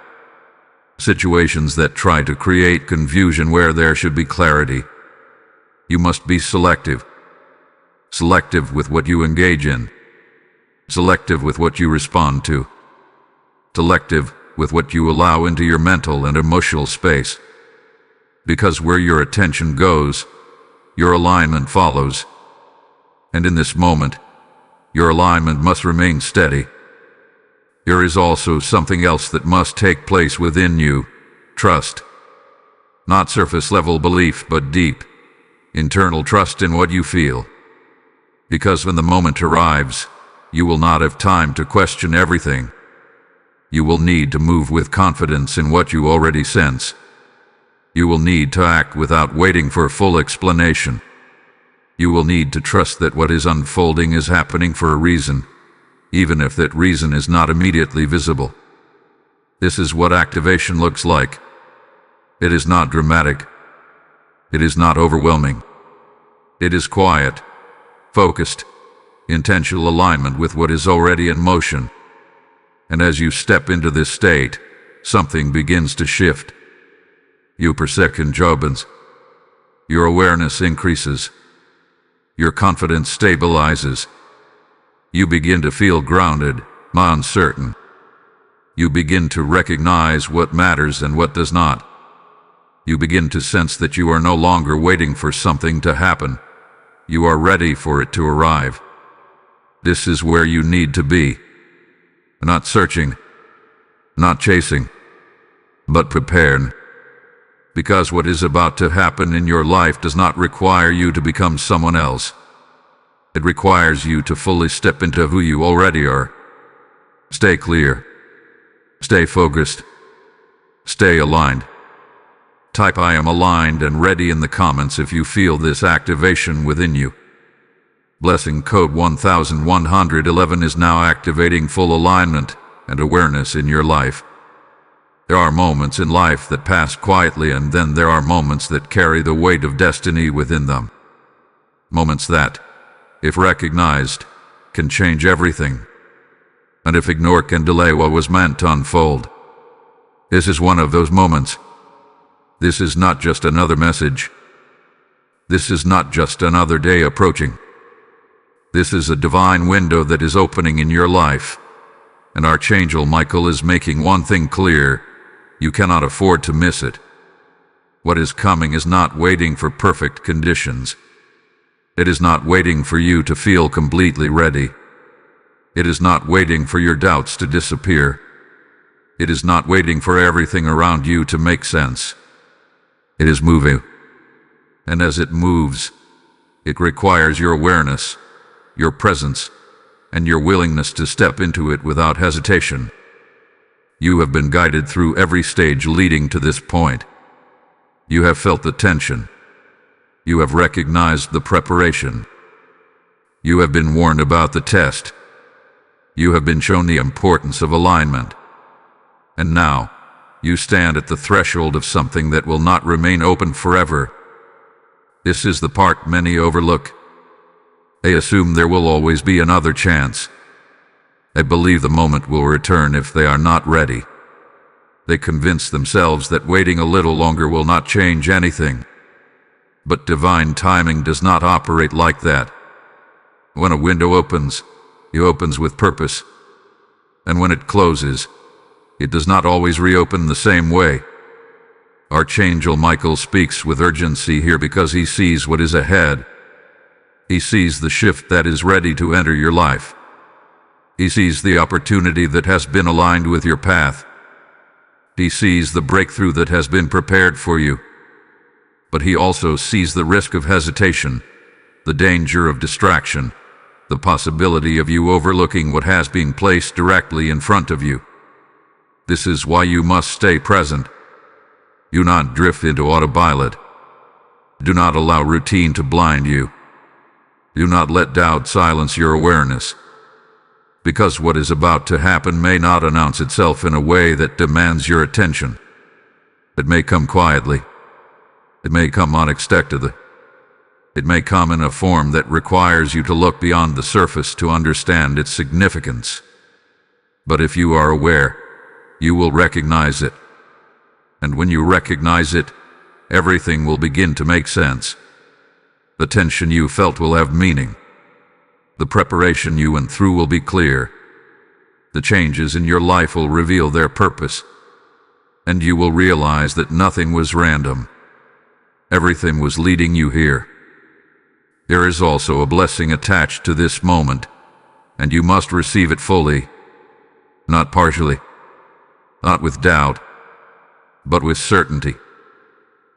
Situations that try to create confusion where there should be clarity. You must be selective. Selective with what you engage in. Selective with what you respond to. Selective with what you allow into your mental and emotional space. Because where your attention goes, your alignment follows. And in this moment, your alignment must remain steady. There is also something else that must take place within you: trust. Not surface-level belief, but deep, internal trust in what you feel. Because when the moment arrives, you will not have time to question everything. You will need to move with confidence in what you already sense. You will need to act without waiting for full explanation. You will need to trust that what is unfolding is happening for a reason, even if that reason is not immediately visible. This is what activation looks like. It is not dramatic. It is not overwhelming. It is quiet, focused, intentional alignment with what is already in motion. And as you step into this state, something begins to shift. Your perception opens. Your awareness increases. Your confidence stabilizes. You begin to feel grounded, not uncertain. You begin to recognize what matters and what does not. You begin to sense that you are no longer waiting for something to happen. You are ready for it to arrive. This is where you need to be. Not searching, not chasing, but prepared. Because what is about to happen in your life does not require you to become someone else. It requires you to fully step into who you already are. Stay clear. Stay focused. Stay aligned. Type "I am aligned and ready" in the comments if you feel this activation within you. Blessing code 1111 is now activating full alignment and awareness in your life. There are moments in life that pass quietly, and then there are moments that carry the weight of destiny within them. Moments that, if recognized, can change everything, and if ignored can delay what was meant to unfold. This is one of those moments. This is not just another message. This is not just another day approaching. This is a divine window that is opening in your life, and Archangel Michael is making one thing clear: you cannot afford to miss it. What is coming is not waiting for perfect conditions. It is not waiting for you to feel completely ready. It is not waiting for your doubts to disappear. It is not waiting for everything around you to make sense. It is moving. And as it moves, it requires your awareness, your presence, and your willingness to step into it without hesitation. You have been guided through every stage leading to this point. You have felt the tension. You have recognized the preparation. You have been warned about the test. You have been shown the importance of alignment. And now, you stand at the threshold of something that will not remain open forever. This is the part many overlook. They assume there will always be another chance. They believe the moment will return if they are not ready. They convince themselves that waiting a little longer will not change anything. But divine timing does not operate like that. When a window opens, it opens with purpose. And when it closes, it does not always reopen the same way. Archangel Michael speaks with urgency here because he sees what is ahead. He sees the shift that is ready to enter your life. He sees the opportunity that has been aligned with your path. He sees the breakthrough that has been prepared for you. But he also sees the risk of hesitation, the danger of distraction, the possibility of you overlooking what has been placed directly in front of you. This is why you must stay present. Do not drift into autopilot. Do not allow routine to blind you. Do not let doubt silence your awareness. Because what is about to happen may not announce itself in a way that demands your attention. It may come quietly. It may come unexpectedly. It may come in a form that requires you to look beyond the surface to understand its significance. But if you are aware, you will recognize it. And when you recognize it, everything will begin to make sense. The tension you felt will have meaning. The preparation you went through will be clear. The changes in your life will reveal their purpose. And you will realize that nothing was random. Everything was leading you here. There is also a blessing attached to this moment, and you must receive it fully, not partially, not with doubt, but with certainty.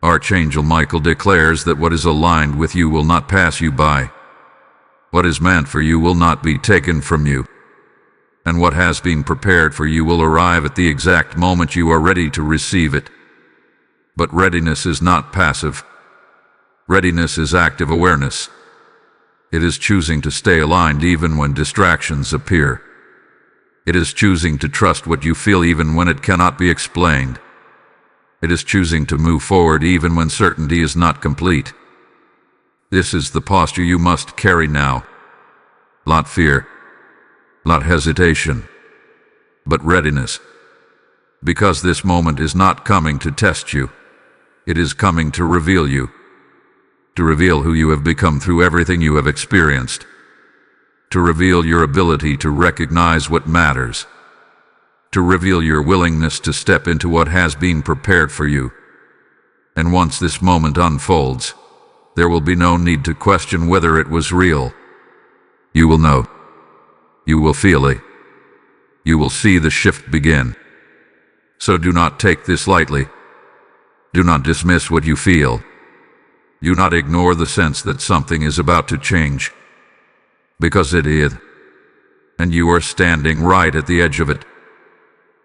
Archangel Michael declares that what is aligned with you will not pass you by. What is meant for you will not be taken from you. And what has been prepared for you will arrive at the exact moment you are ready to receive it. But readiness is not passive. Readiness is active awareness. It is choosing to stay aligned even when distractions appear. It is choosing to trust what you feel even when it cannot be explained. It is choosing to move forward even when certainty is not complete. This is the posture you must carry now. Not fear, not hesitation, but readiness. Because this moment is not coming to test you. It is coming to reveal you. To reveal who you have become through everything you have experienced. To reveal your ability to recognize what matters. To reveal your willingness to step into what has been prepared for you. And once this moment unfolds, there will be no need to question whether it was real. You will know. You will feel it. You will see the shift begin. So do not take this lightly. Do not dismiss what you feel. Do not ignore the sense that something is about to change. Because it is. And you are standing right at the edge of it.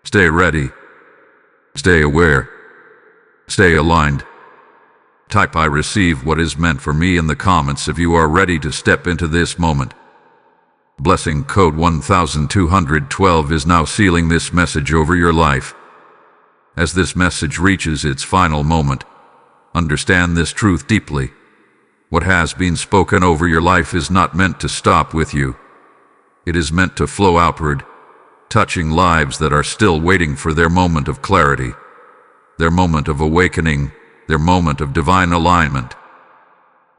Stay ready. Stay aware. Stay aligned. Type "I receive what is meant for me" in the comments if you are ready to step into this moment. Blessing code 1212 is now sealing this message over your life. As this message reaches its final moment, understand this truth deeply. What has been spoken over your life is not meant to stop with you. It is meant to flow outward, touching lives that are still waiting for their moment of clarity, their moment of awakening, their moment of divine alignment.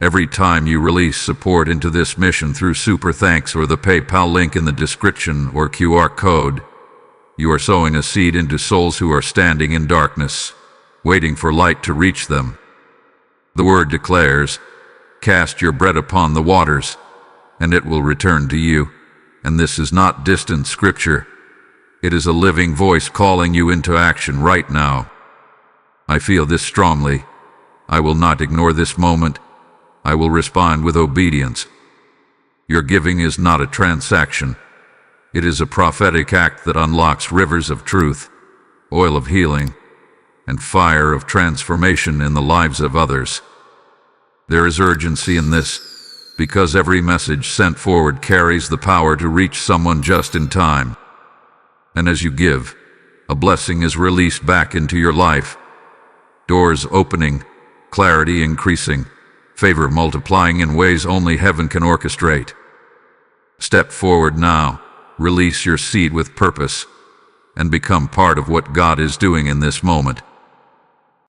Every time you release support into this mission through Super Thanks or the PayPal link in the description or QR code, you are sowing a seed into souls who are standing in darkness, waiting for light to reach them. The word declares, "Cast your bread upon the waters, and it will return to you." And this is not distant scripture. It is a living voice calling you into action right now. I feel this strongly. I will not ignore this moment. I will respond with obedience. Your giving is not a transaction. It is a prophetic act that unlocks rivers of truth, oil of healing, and fire of transformation in the lives of others. There is urgency in this, because every message sent forward carries the power to reach someone just in time. And as you give, a blessing is released back into your life. Doors opening, clarity increasing, favor multiplying in ways only heaven can orchestrate. Step forward now, release your seed with purpose, and become part of what God is doing in this moment.